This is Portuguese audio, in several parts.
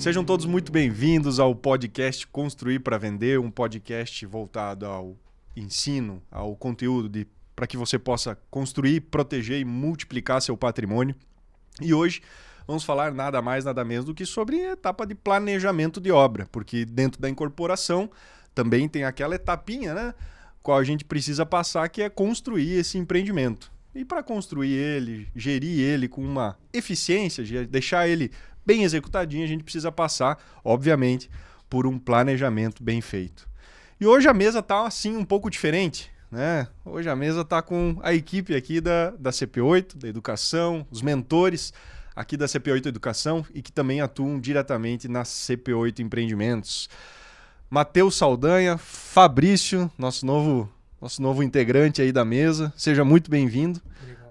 Sejam todos muito bem-vindos ao podcast Construir para Vender, um podcast voltado ao ensino, ao conteúdo para que você possa construir, proteger e multiplicar seu patrimônio. E hoje vamos falar nada mais, nada menos do que sobre a etapa de planejamento de obra, porque dentro da incorporação também tem aquela etapinha, né, qual a gente precisa passar, que é construir esse empreendimento. E para construir ele, gerir ele com uma eficiência, deixar ele bem executadinho, a gente precisa passar, obviamente, por um planejamento bem feito. E hoje a mesa está assim um pouco diferente, né? Hoje a mesa está com a equipe aqui da CP8, da Educação, os mentores aqui da CP8 Educação e que também atuam diretamente na CP8 Empreendimentos. Matheus Saldanha, Fabrício, nosso novo integrante aí da mesa. Seja muito bem-vindo.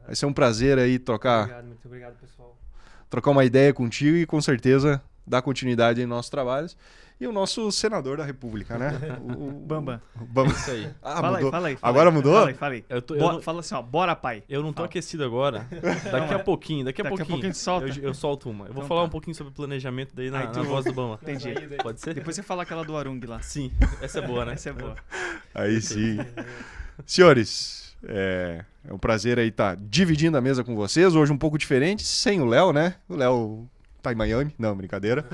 Vai ser um prazer aí Muito obrigado, pessoal. Trocar uma ideia contigo e com certeza dar continuidade em nossos trabalhos. E o nosso senador da República, né? O Bamba. Bamba. Isso aí. Mudou. Fala aí. Agora mudou? Fala aí. Fala assim, ó, bora, pai. Eu não tô Fala. aquecido agora. Daqui a pouquinho. Daqui a pouquinho a gente solta. Eu solto uma. Eu vou Então falar tá. um pouquinho sobre planejamento daí na Aí tu- voz do Bama. Entendi. Pode ser? Depois você fala aquela do Arung lá. Sim. Essa é boa, né? Essa é boa. Aí sim. Senhores, é um prazer aí estar dividindo a mesa com vocês. Hoje um pouco diferente, sem o Léo, né? O Léo tá em Miami. Não, brincadeira.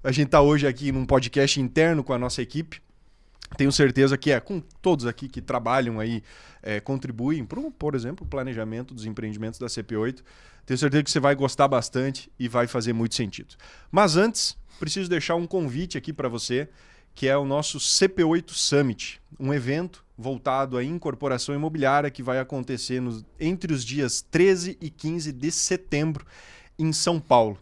A gente tá hoje aqui num podcast interno com a nossa equipe. Tenho certeza que com todos aqui que trabalham aí, contribuem para, por exemplo, o planejamento dos empreendimentos da CP8. Tenho certeza que você vai gostar bastante e vai fazer muito sentido. Mas antes, preciso deixar um convite aqui para você, que é o nosso CP8 Summit, um evento voltado à incorporação imobiliária que vai acontecer entre os dias 13 e 15 de setembro em São Paulo.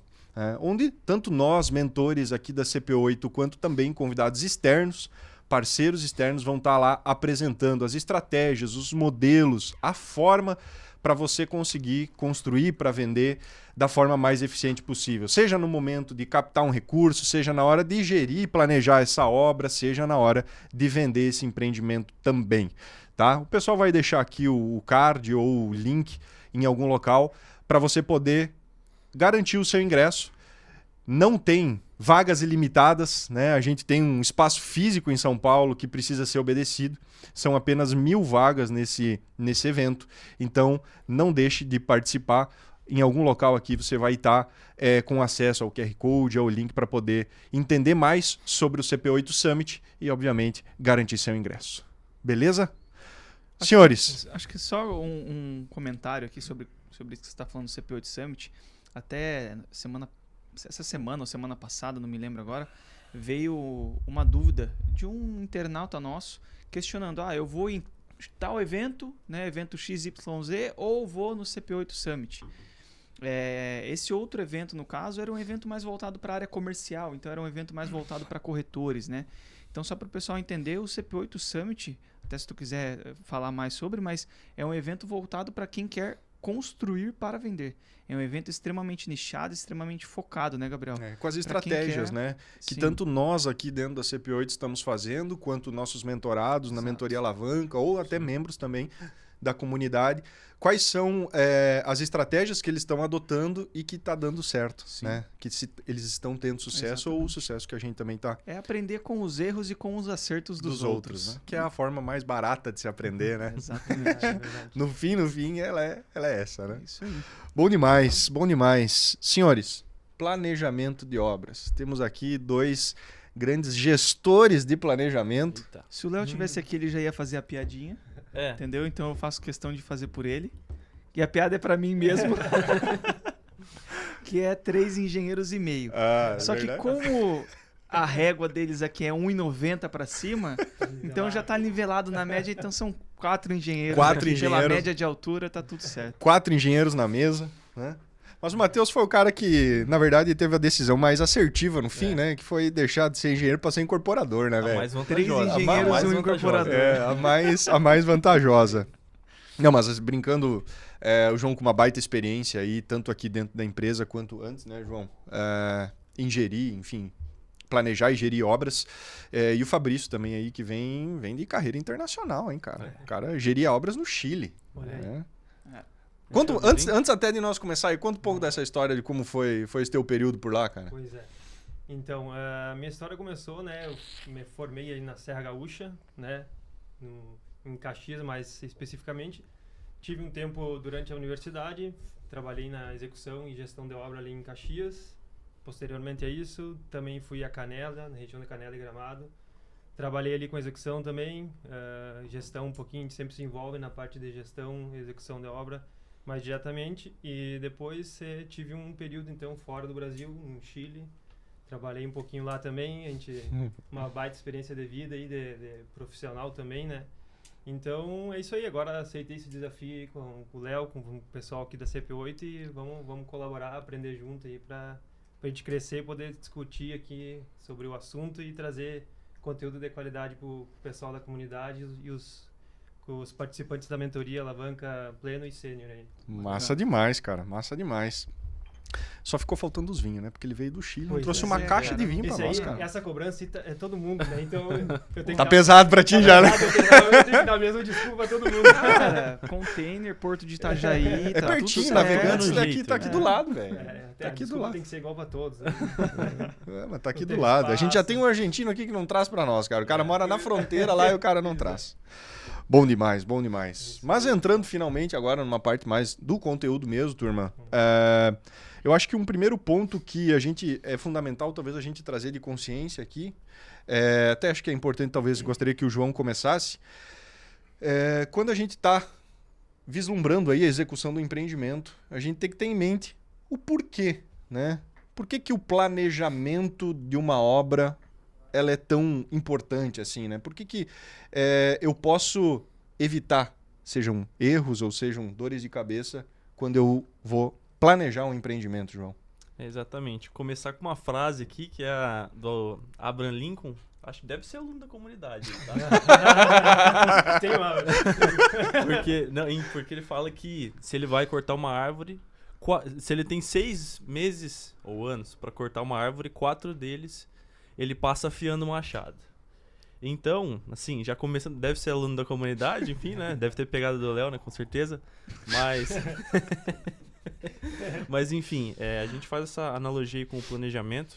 Onde tanto nós, mentores aqui da CP8, quanto também convidados externos, parceiros externos, vão estar lá apresentando as estratégias, os modelos, a forma para você conseguir construir para vender da forma mais eficiente possível. Seja no momento de captar um recurso, seja na hora de gerir e planejar essa obra, seja na hora de vender esse empreendimento também. Tá? O pessoal vai deixar aqui o card ou o link em algum local para você poder garantir o seu ingresso. Não tem vagas ilimitadas, né? A gente tem um espaço físico em São Paulo que precisa ser obedecido. São apenas 1.000 vagas nesse evento. Então, não deixe de participar. Em algum local aqui você vai estar com acesso ao QR Code, ao link para poder entender mais sobre o CP8 Summit e, obviamente, garantir seu ingresso. Beleza? Senhores. Acho que só um comentário aqui sobre isso que você está falando do CP8 Summit. Até essa semana ou semana passada, não me lembro agora, veio uma dúvida de um internauta nosso questionando: eu vou em tal evento, né, evento XYZ, ou vou no CP8 Summit. Esse outro evento, no caso, era um evento mais voltado para a área comercial, então era um evento mais voltado para corretores, né? Então, só para o pessoal entender, o CP8 Summit, até se tu quiser falar mais sobre, mas é um evento voltado para quem quer construir para vender. É um evento extremamente nichado, extremamente focado, né, Gabriel? Com as estratégias, né? Que tanto nós aqui dentro da CP8 estamos fazendo, quanto nossos mentorados na Mentoria Alavanca, ou até membros também da comunidade. Quais são as estratégias que eles estão adotando e que está dando certo, né? Que eles estão tendo sucesso. Exatamente. Ou o sucesso que a gente também está... É aprender com os erros e com os acertos dos outros. Né? Que é a forma mais barata de se aprender, né? Exatamente. No fim, ela é essa, né? Isso aí. Bom demais, bom demais. Senhores, planejamento de obras. Temos aqui dois grandes gestores de planejamento. Eita. Se o Léo tivesse aqui, ele já ia fazer a piadinha. É. Entendeu? Então eu faço questão de fazer por ele. E a piada é pra mim mesmo. Que é 3 engenheiros e meio. Só que como a régua deles aqui é 1,90 pra cima, então já tá nivelado na média, então são 4 engenheiros. 4 aqui, engenheiros. Pela média de altura, tá tudo certo. 4 engenheiros na mesa, né? Mas o Matheus foi o cara que, na verdade, teve a decisão mais assertiva no fim, né? Que foi deixar de ser engenheiro para ser incorporador, né, velho? A mais 3 vantajosa. engenheiros e um incorporador. A mais vantajosa. Não, mas brincando, o João com uma baita experiência aí, tanto aqui dentro da empresa quanto antes, né, João? Em gerir, enfim, planejar e gerir obras. E o Fabrício também aí, que vem de carreira internacional, hein, cara? O cara geria obras no Chile. Antes até de nós começar aí, conta um pouco dessa história de como foi esse teu período por lá, cara. Pois é. Então, a minha história começou, né? Eu me formei aí na Serra Gaúcha, né? Em Caxias, mais especificamente. Tive um tempo durante a universidade, trabalhei na execução e gestão de obra ali em Caxias. Posteriormente a isso, também fui a Canela, na região de Canela e Gramado. Trabalhei ali com execução também, gestão um pouquinho, a gente sempre se envolve na parte de gestão e execução de obra mais diretamente. E depois tive um período então fora do Brasil, no Chile. Trabalhei um pouquinho lá também, uma baita experiência de vida e de profissional também, né? Então é isso aí, agora aceitei esse desafio aí com o Léo, com o pessoal aqui da CP8 e vamos colaborar, aprender junto aí pra gente crescer e poder discutir aqui sobre o assunto e trazer conteúdo de qualidade pro pessoal da comunidade e os participantes da mentoria Alavanca Pleno e Sênior aí. Massa demais, cara, massa demais. Só ficou faltando os vinhos, né? Porque ele veio do Chile, Pois trouxe é, uma caixa de vinho pra Esse nós, aí, cara. essa cobrança é todo mundo, né? Então eu tenho Tá que pesado pra ti já, né? eu tenho que dar mesmo desculpa pra todo mundo. Cara, container, Porto de Itajaí, É tá pertinho, tudo Navegantes certo. daqui, jeito, tá aqui né? do lado, velho. Até Tá a aqui do desculpa lado. tem que ser igual pra todos. Né? Mas tá aqui Não do tem lado. A gente já espaço. tem um argentino aqui que não traz pra nós, cara. O cara mora na fronteira lá e o cara não traz. Bom demais, bom demais. Mas entrando finalmente agora numa parte mais do conteúdo mesmo, turma. Eu acho que um primeiro ponto que é fundamental, talvez a gente trazer de consciência aqui, até acho que é importante, talvez gostaria que o João começasse, quando a gente está vislumbrando aí a execução do empreendimento, a gente tem que ter em mente o porquê, né? Por que o planejamento de uma obra ela é tão importante assim, né? Por que eu posso evitar, sejam erros ou sejam dores de cabeça, quando eu vou planejar um empreendimento, João? Exatamente. Começar com uma frase aqui que é a do Abraham Lincoln. Acho que deve ser aluno da comunidade, tá? Tem uma... Porque ele fala que se ele vai cortar uma árvore, se ele tem 6 meses ou anos para cortar uma árvore, 4 deles ele passa afiando o machado. Então, assim, já começando, deve ser aluno da comunidade, enfim, né? Deve ter pegado do Léo, né? Com certeza. Mas enfim, a gente faz essa analogia aí com o planejamento,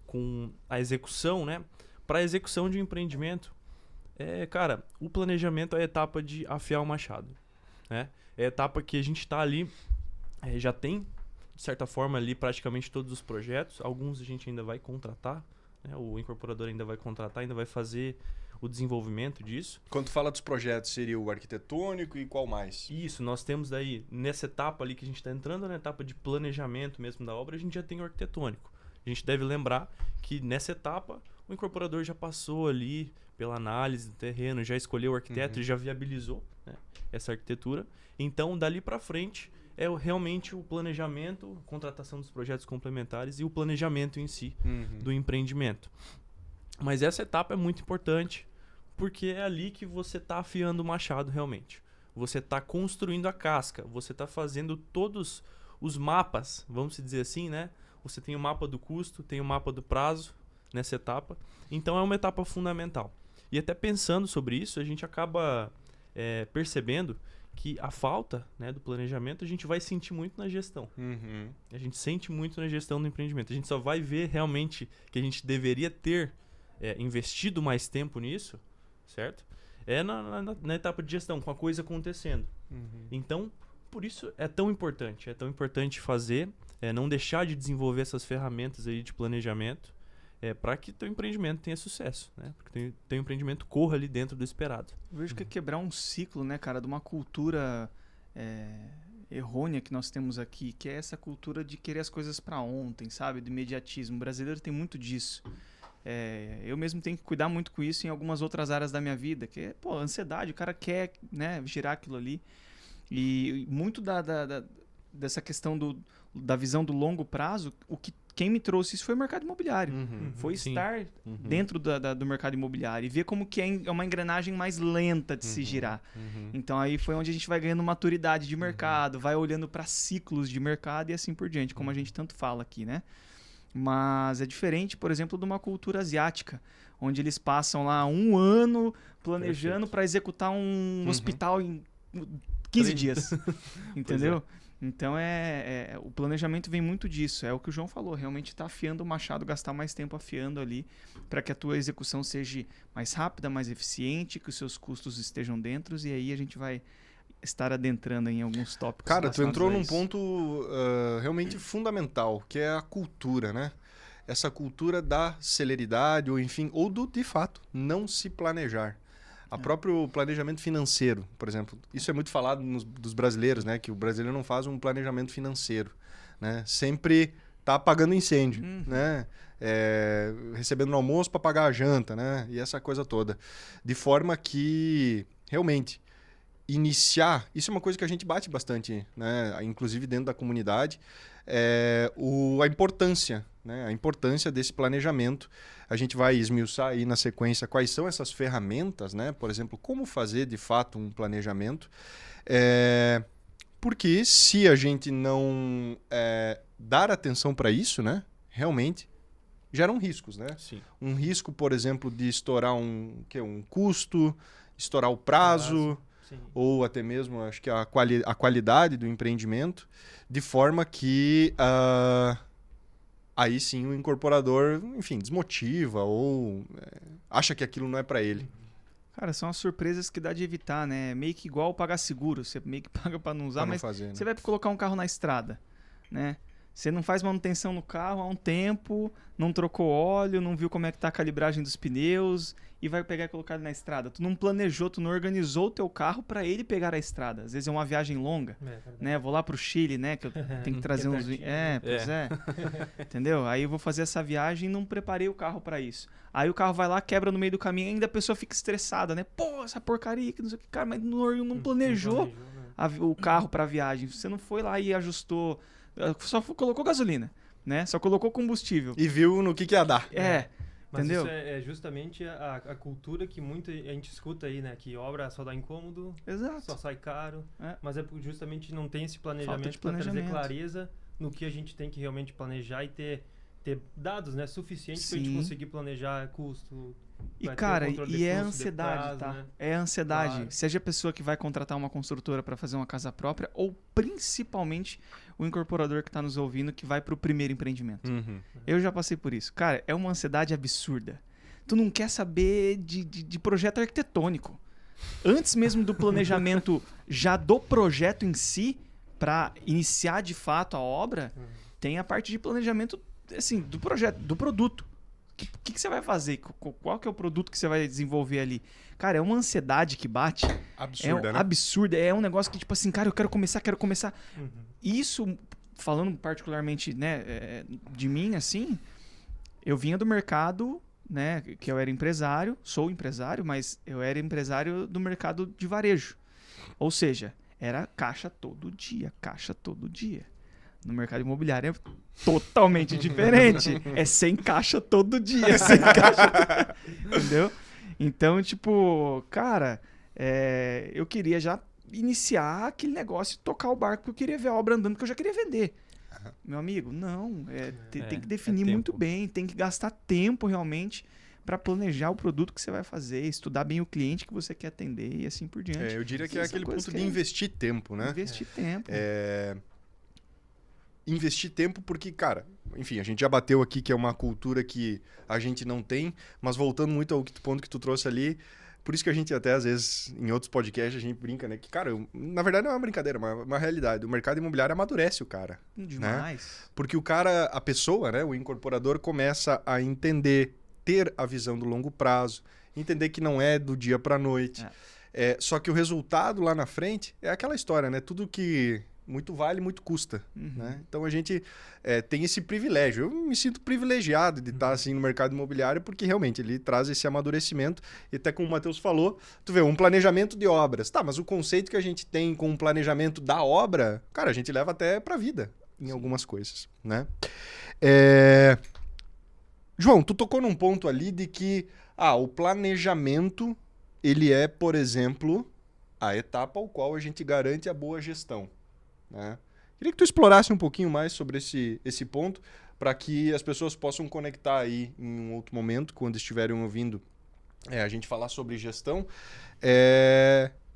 com a execução, né? Para a execução de um empreendimento, cara, o planejamento é a etapa de afiar o machado, né? É a etapa que a gente está ali, já tem, de certa forma, ali praticamente todos os projetos. Alguns a gente ainda vai contratar, né? O incorporador ainda vai contratar, ainda vai fazer o desenvolvimento disso. Quando tu fala dos projetos, seria o arquitetônico e qual mais? Isso, nós temos daí, nessa etapa ali que a gente está entrando, na etapa de planejamento mesmo da obra, a gente já tem o arquitetônico. A gente deve lembrar que nessa etapa o incorporador já passou ali pela análise do terreno, já escolheu o arquiteto, já viabilizou, né, essa arquitetura. Então, dali para frente, é realmente o planejamento, contratação dos projetos complementares e o planejamento em si do empreendimento. Mas essa etapa é muito importante, porque é ali que você está afiando o machado realmente. Você está construindo a casca, você está fazendo todos os mapas, vamos dizer assim, né? Você tem o mapa do custo, tem o mapa do prazo nessa etapa. Então é uma etapa fundamental. E até pensando sobre isso, a gente acaba percebendo que a falta, né, do planejamento a gente vai sentir muito na gestão. A gente sente muito na gestão do empreendimento. A gente só vai ver realmente que a gente deveria ter investido mais tempo nisso, certo? Na etapa de gestão, com a coisa acontecendo. Então, por isso é tão importante fazer, não deixar de desenvolver essas ferramentas aí de planejamento, para que teu empreendimento tenha sucesso, né? Para que teu empreendimento corra ali dentro do esperado. Eu vejo que é quebrar um ciclo, né, cara, de uma cultura errônea que nós temos aqui, que é essa cultura de querer as coisas para ontem, sabe? Do imediatismo. O brasileiro tem muito disso. Eu mesmo tenho que cuidar muito com isso em algumas outras áreas da minha vida, que é, ansiedade, o cara quer, né, girar aquilo ali. E muito dessa questão da visão do longo prazo, quem me trouxe isso foi o mercado imobiliário. Foi Sim. estar dentro do mercado imobiliário e ver como que é uma engrenagem mais lenta de se girar. Então aí foi onde a gente vai ganhando maturidade de mercado, vai olhando para ciclos de mercado e assim por diante, como a gente tanto fala aqui, né? Mas é diferente, por exemplo, de uma cultura asiática, onde eles passam lá 1 ano planejando para executar um hospital em 15 3 dias. Entendeu? Então o planejamento vem muito disso. É o que o João falou, realmente tá afiando o machado, gastar mais tempo afiando ali para que a tua execução seja mais rápida, mais eficiente, que os seus custos estejam dentro, e aí a gente vai estar adentrando em alguns tópicos. Cara, tu entrou num isso. ponto realmente fundamental, que é a cultura, né? Essa cultura da celeridade, ou enfim, ou do, de fato, não se planejar. A próprio planejamento financeiro, por exemplo. Isso é muito falado dos brasileiros, né? Que o brasileiro não faz um planejamento financeiro, né? Sempre tá apagando incêndio, né? Recebendo no almoço para pagar a janta, né? E essa coisa toda. De forma que, realmente, iniciar... Isso é uma coisa que a gente bate bastante, né? Inclusive dentro da comunidade. A importância, né? A importância desse planejamento. A gente vai esmiuçar aí na sequência quais são essas ferramentas, né? Por exemplo, como fazer de fato um planejamento. Porque se a gente não dar atenção para isso, né? Realmente geram riscos, né? Sim. Um risco, por exemplo, de estourar um custo, estourar o prazo. Sim. Ou até mesmo, acho que a qualidade do empreendimento, de forma que aí sim o incorporador, enfim, desmotiva ou acha que aquilo não é para ele. Cara, são as surpresas que dá de evitar, né? Meio que igual pagar seguro. Você meio que paga para não usar, Pra não mas fazer, né? você vai colocar um carro na estrada, né? Você não faz manutenção no carro há um tempo, não trocou óleo, não viu como é que tá a calibragem dos pneus e vai pegar e colocar ele na estrada. Tu não planejou, tu não organizou o teu carro para ele pegar a estrada. Às vezes é uma viagem longa, né? Vou lá pro Chile, né? Que eu tenho que trazer uns... Pois é. Entendeu? Aí eu vou fazer essa viagem e não preparei o carro para isso. Aí o carro vai lá, quebra no meio do caminho e ainda a pessoa fica estressada, né? Pô, essa porcaria que não sei o que. Cara, mas não planejou o carro para a viagem. Você não foi lá e ajustou... Só colocou gasolina, né? Só colocou combustível. E viu no que ia dar. Mas entendeu? isso é justamente a cultura que muita a gente escuta aí, né? Que obra só dá incômodo, Exato. só sai caro. Mas justamente não tem esse Falta de planejamento para trazer planejamento. clareza no que a gente tem que realmente planejar e ter dados, né, suficientes para a gente Sim. conseguir planejar custo. E vai ter cara, controle de e é custo, de ansiedade, prazo, tá? né? É ansiedade. Claro. Seja a pessoa que vai contratar uma construtora para fazer uma casa própria ou principalmente o incorporador que tá nos ouvindo que vai pro primeiro empreendimento. Uhum. Eu já passei por isso. Cara, é uma ansiedade absurda. Tu não quer saber de projeto arquitetônico. Antes mesmo do planejamento já do projeto em si, para iniciar de fato a obra, tem a parte de planejamento assim, do projeto, do produto. O que você vai fazer? Qual que é o produto que você vai desenvolver ali? Cara, é uma ansiedade que bate. Absurda, né? Absurda. É um negócio que, tipo assim, cara, eu quero começar. Uhum. Isso, falando particularmente, né, de mim, assim, eu vinha do mercado, né, que eu era empresário, sou empresário, mas eu era empresário do mercado de varejo. Ou seja, era caixa todo dia. No mercado imobiliário é totalmente diferente. É sem caixa todo dia. Sem caixa. Entendeu? Então, tipo, cara, eu queria já iniciar aquele negócio, tocar o barco, porque eu queria ver a obra andando, porque eu já queria vender. Meu amigo, não. Tem que definir muito bem, tem que gastar tempo realmente para planejar o produto que você vai fazer, estudar bem o cliente que você quer atender e assim por diante. Eu diria que é Essas aquele coisas ponto que de investir tempo, né? Investir tempo. Investir tempo porque, cara, enfim, a gente já bateu aqui que é uma cultura que a gente não tem, mas voltando muito ao ponto que tu trouxe ali, por isso que a gente até, às vezes, em outros podcasts, a gente brinca, né? Que, cara, na verdade não é uma brincadeira, é uma realidade. O mercado imobiliário amadurece o cara. Demais. Né? Porque o cara, a pessoa, né? O incorporador começa a entender, ter a visão do longo prazo, entender que não é do dia pra noite. Só que o resultado lá na frente é aquela história, né? Tudo que muito vale, muito custa. Né? Então a gente tem esse privilégio. Eu me sinto privilegiado de estar assim no mercado imobiliário porque realmente ele traz esse amadurecimento. E até como o Matheus falou, tu vê, um planejamento de obras. Tá, mas o conceito que a gente tem com o planejamento da obra, cara, a gente leva até pra vida em algumas coisas. Né? João, tu tocou num ponto ali de que o planejamento ele é, por exemplo, a etapa ao qual a gente garante a boa gestão. Né? Queria que tu explorasse um pouquinho mais sobre esse ponto para que as pessoas possam conectar aí em um outro momento, quando estiverem ouvindo a gente falar sobre gestão,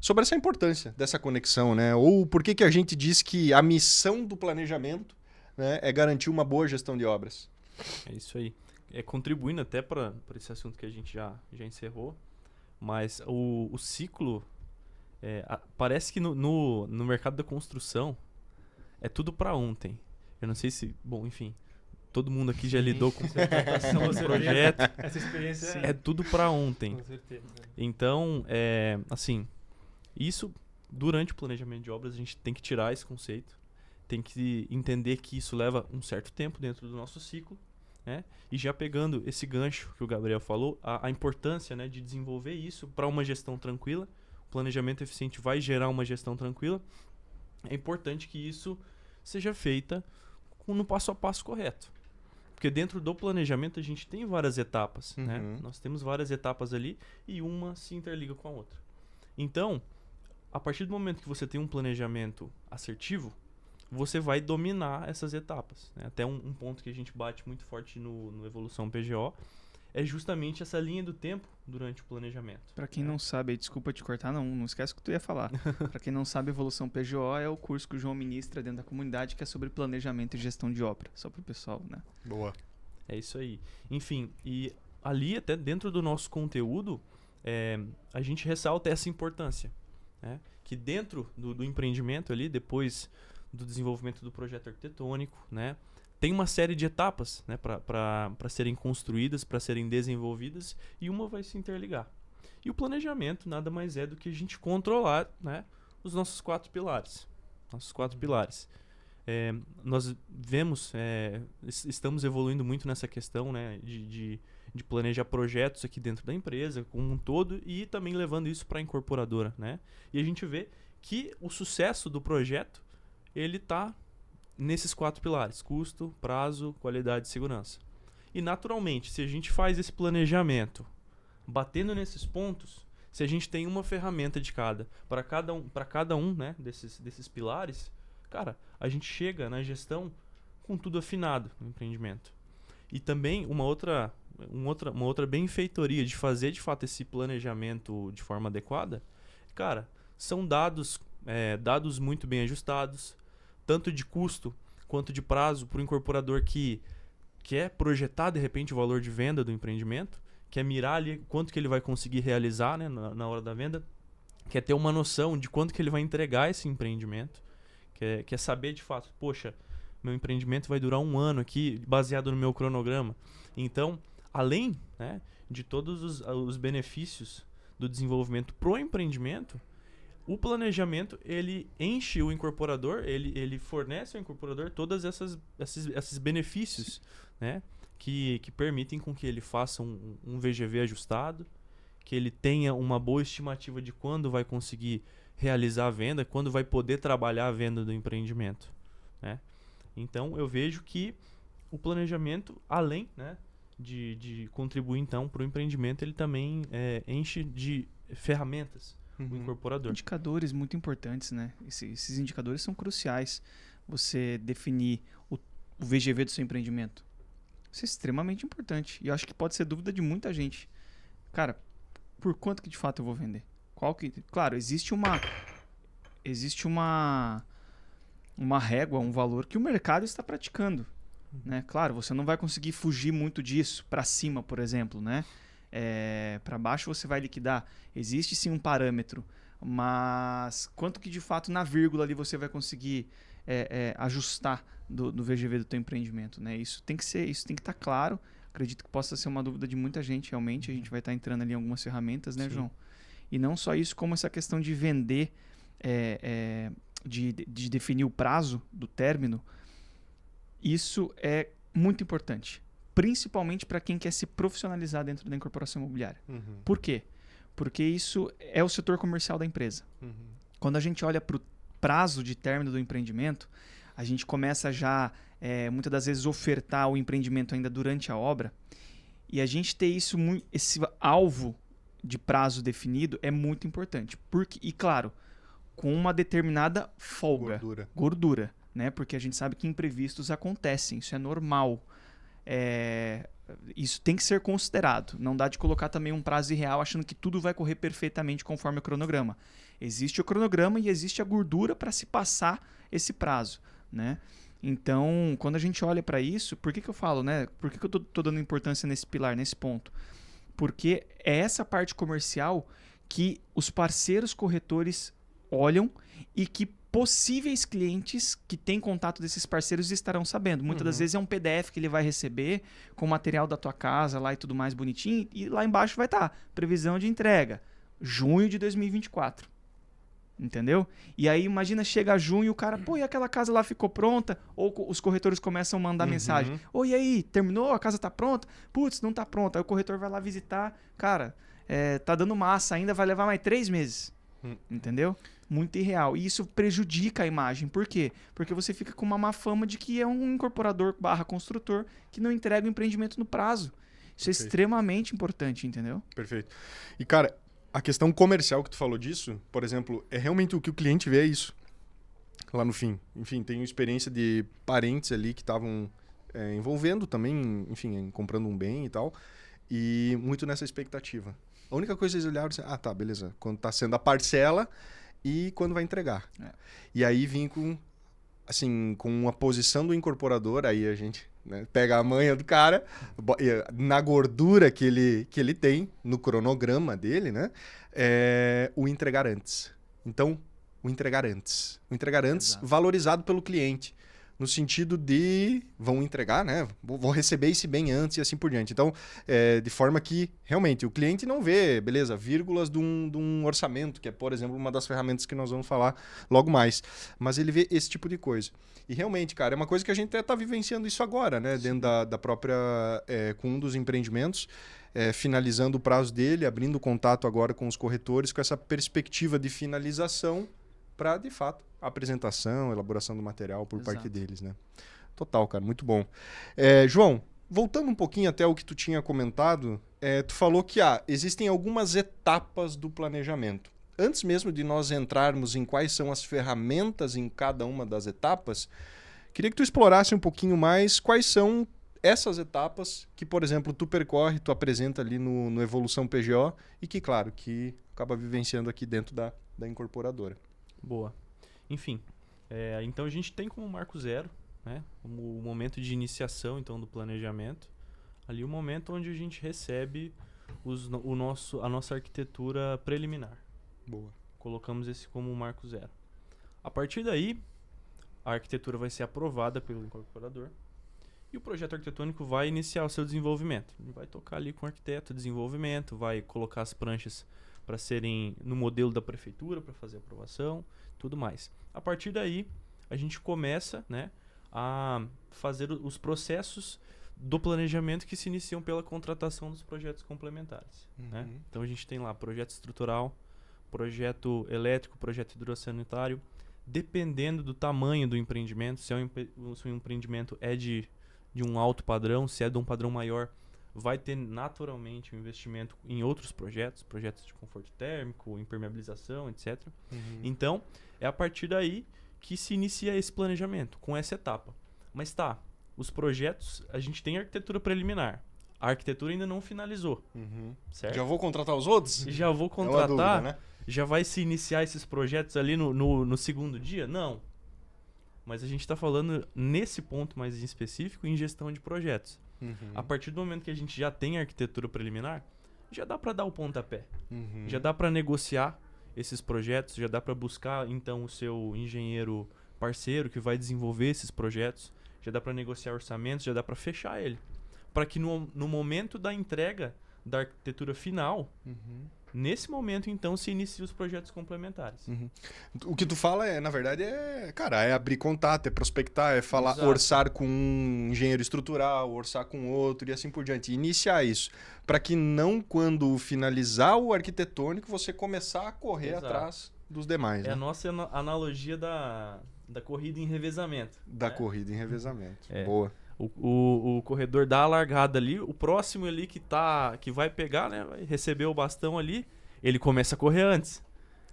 sobre essa importância dessa conexão, né? Ou por que a gente diz que a missão do planejamento, né, é garantir uma boa gestão de obras. É isso aí. Contribuindo até para esse assunto que a gente já encerrou, mas o ciclo, parece que no mercado da construção é tudo para ontem. Eu não sei se, bom, enfim, todo mundo aqui já lidou com contratação de projeto. Essa experiência É tudo para ontem. com certeza. Então, assim, isso durante o planejamento de obras a gente tem que tirar esse conceito, tem que entender que isso leva um certo tempo dentro do nosso ciclo, né? E já pegando esse gancho que o Gabriel falou, a importância, né, de desenvolver isso para uma gestão tranquila. O planejamento eficiente vai gerar uma gestão tranquila. É importante que isso seja feita no passo a passo correto. Porque dentro do planejamento a gente tem várias etapas, né? Nós temos várias etapas ali e uma se interliga com a outra. Então, a partir do momento que você tem um planejamento assertivo, você vai dominar essas etapas, né? Até um ponto que a gente bate muito forte no Evolução PGO é justamente essa linha do tempo durante o planejamento. Pra quem não sabe, desculpa te cortar, não esquece o que tu ia falar. Pra quem não sabe, Evolução PGO é o curso que o João ministra dentro da comunidade, que é sobre planejamento e gestão de obra. Só pro pessoal, né? Boa. É isso aí. Enfim, e ali até dentro do nosso conteúdo, a gente ressalta essa importância, né? Que dentro do empreendimento ali, depois do desenvolvimento do projeto arquitetônico, né, tem uma série de etapas, né, para serem construídas, para serem desenvolvidas, e uma vai se interligar. E o planejamento nada mais é do que a gente controlar, né, os nossos 4 pilares. Nós vemos, estamos evoluindo muito nessa questão, né, de planejar projetos aqui dentro da empresa como um todo e também levando isso para a incorporadora, né? E a gente vê que o sucesso do projeto ele está nesses 4 pilares: custo, prazo, qualidade e segurança. E naturalmente, se a gente faz esse planejamento batendo nesses pontos, se a gente tem uma ferramenta de para cada um, né, desses pilares, cara, a gente chega na gestão com tudo afinado no empreendimento. E também uma outra benfeitoria de fazer de fato esse planejamento de forma adequada, cara, são dados muito bem ajustados, tanto de custo quanto de prazo para o incorporador que quer projetar de repente o valor de venda do empreendimento, quer mirar ali quanto que ele vai conseguir realizar, né, na hora da venda, quer ter uma noção de quanto que ele vai entregar esse empreendimento, quer saber de fato, poxa, meu empreendimento vai durar 1 ano aqui, baseado no meu cronograma. Então, além, né, de todos os benefícios do desenvolvimento pro empreendimento, o planejamento ele enche o incorporador, ele fornece ao incorporador todos esses benefícios, né, que permitem com que ele faça um VGV ajustado, que ele tenha uma boa estimativa de quando vai conseguir realizar a venda, quando vai poder trabalhar a venda do empreendimento, né? Então eu vejo que o planejamento, além, né, de contribuir então para o empreendimento, ele também enche de ferramentas o incorporador. Indicadores muito importantes, né? Esses indicadores são cruciais. Você definir o VGV do seu empreendimento. Isso é extremamente importante. E eu acho que pode ser dúvida de muita gente. Cara, por quanto que de fato eu vou vender? Claro, existe uma régua, um valor que o mercado está praticando, né? Claro, você não vai conseguir fugir muito disso para cima, por exemplo, né? Para baixo você vai liquidar. Existe sim um parâmetro, mas quanto que de fato na vírgula ali você vai conseguir ajustar do VGV do teu empreendimento, né? Isso tem que estar claro. Acredito que possa ser uma dúvida de muita gente, realmente. A gente vai estar entrando ali em algumas ferramentas, né, sim, João? E não só isso, como essa questão de vender, de definir o prazo do término. Isso é muito importante, principalmente para quem quer se profissionalizar dentro da incorporação imobiliária. Por quê? Porque isso é o setor comercial da empresa. Quando a gente olha para o prazo de término do empreendimento, a gente começa já, muitas das vezes, ofertar o empreendimento ainda durante a obra. E a gente ter esse alvo de prazo definido é muito importante. E claro, com uma determinada folga, gordura, né? Porque a gente sabe que imprevistos acontecem, isso é normal. Isso tem que ser considerado. Não dá de colocar também um prazo irreal achando que tudo vai correr perfeitamente conforme o cronograma. Existe o cronograma e existe a gordura para se passar esse prazo, né? Então, quando a gente olha para isso, por que eu falo, né? Por que eu tô dando importância nesse pilar, nesse ponto? Porque é essa parte comercial que os parceiros corretores olham e que possíveis clientes que têm contato desses parceiros estarão sabendo. Muitas das vezes é um PDF que ele vai receber com o material da tua casa lá e tudo mais bonitinho, e lá embaixo vai estar previsão de entrega, junho de 2024. Entendeu? E aí imagina, chega junho e o cara, pô, e aquela casa lá ficou pronta? Ou os corretores começam a mandar mensagem. Ô, e aí, terminou? A casa tá pronta? Putz, não tá pronta. Aí o corretor vai lá visitar. Cara, tá dando massa ainda, vai levar mais 3 meses. Entendeu? Muito irreal. E isso prejudica a imagem. Por quê? Porque você fica com uma má fama de que é um incorporador / construtor que não entrega o empreendimento no prazo. Isso é extremamente importante, entendeu? Perfeito. E, cara, a questão comercial que tu falou disso, por exemplo, é realmente o que o cliente vê, é isso. Lá no fim. Enfim, tenho experiência de parentes ali que estavam envolvendo também, enfim, comprando um bem e tal. E muito nessa expectativa. A única coisa que eles olharam assim, tá, beleza. Quando tá sendo a parcela e quando vai entregar. E aí vim com a posição do incorporador, aí a gente, né, pega a manha do cara, na gordura que ele tem, no cronograma dele, né, o entregar antes. Então, o entregar antes. O entregar antes, valorizado pelo cliente. No sentido de vão entregar, né? Vão receber esse bem antes e assim por diante. Então, de forma que, realmente, o cliente não vê, beleza, vírgulas de um orçamento, que é, por exemplo, uma das ferramentas que nós vamos falar logo mais. Mas ele vê esse tipo de coisa. E realmente, cara, é uma coisa que a gente até está vivenciando isso agora, né? Dentro da própria... com um dos empreendimentos, finalizando o prazo dele, abrindo contato agora com os corretores, com essa perspectiva de finalização para, de fato, a apresentação, elaboração do material por parte deles, né? Total, cara, muito bom. João, voltando um pouquinho até o que tu tinha comentado, tu falou que existem algumas etapas do planejamento. Antes mesmo de nós entrarmos em quais são as ferramentas em cada uma das etapas, queria que tu explorasse um pouquinho mais quais são essas etapas que, por exemplo, tu percorre, tu apresenta ali no Evolução PGO e que, claro, que acaba vivenciando aqui dentro da incorporadora. Boa. Enfim, então a gente tem como marco zero, né, como o momento de iniciação então do planejamento, ali o momento onde a gente recebe a nossa arquitetura preliminar. Boa. Colocamos esse como marco zero. A partir daí, a arquitetura vai ser aprovada pelo incorporador e o projeto arquitetônico vai iniciar o seu desenvolvimento. Ele vai tocar ali com o arquiteto, desenvolvimento, vai colocar as pranchas para serem no modelo da prefeitura, para fazer aprovação, tudo mais. A partir daí, a gente começa, né, a fazer os processos do planejamento que se iniciam pela contratação dos projetos complementares. Né? Então a gente tem lá projeto estrutural, projeto elétrico, projeto hidrossanitário, dependendo do tamanho do empreendimento, se o empreendimento é de um alto padrão, se é de um padrão maior, vai ter naturalmente um investimento em outros projetos de conforto térmico, impermeabilização, etc. Então, é a partir daí que se inicia esse planejamento, com essa etapa. Mas os projetos, a gente tem arquitetura preliminar. A arquitetura ainda não finalizou, certo? Já vou contratar os outros? Já vou contratar, é uma dúvida, né? Já vai se iniciar esses projetos ali no segundo dia? Não. Mas a gente está falando, nesse ponto mais em específico, em gestão de projetos. A partir do momento que a gente já tem arquitetura preliminar, já dá para dar o pontapé. Já dá para negociar esses projetos, já dá para buscar então o seu engenheiro parceiro que vai desenvolver esses projetos, já dá para negociar orçamentos, já dá para fechar ele. Para que no momento da entrega da arquitetura final, nesse momento então se iniciam os projetos complementares. O que tu fala na verdade, é abrir contato, é prospectar, é falar, Exato. orçar com um engenheiro estrutural, orçar com outro e assim por diante. Iniciar isso. Para que não, quando finalizar o arquitetônico, você começar a correr Exato. atrás dos demais. É a né? nossa analogia da corrida em revezamento. Da né? corrida em revezamento. É. Boa. O corredor dá a largada ali, o próximo ali que vai pegar, né, vai receber o bastão ali, ele começa a correr antes.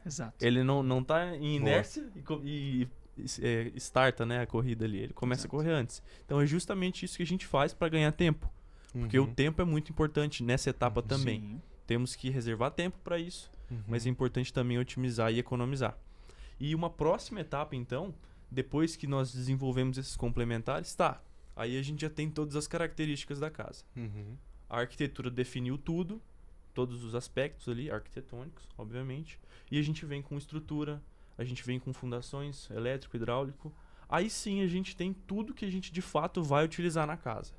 Exato. Ele não tá em inércia e starta, né, a corrida ali. Ele começa a correr antes. Então é justamente isso que a gente faz para ganhar tempo. Porque o tempo é muito importante nessa etapa também. Sim. temos que reservar tempo para isso, Uhum. mas é importante também otimizar e economizar. E uma próxima etapa, então, depois que nós desenvolvemos esses complementares, aí a gente já tem todas as características da casa. Uhum. A arquitetura definiu tudo, todos os aspectos ali, arquitetônicos, obviamente, e a gente vem com estrutura, a gente vem com fundações, elétrico, hidráulico. Aí sim a gente tem tudo que a gente de fato vai utilizar na casa.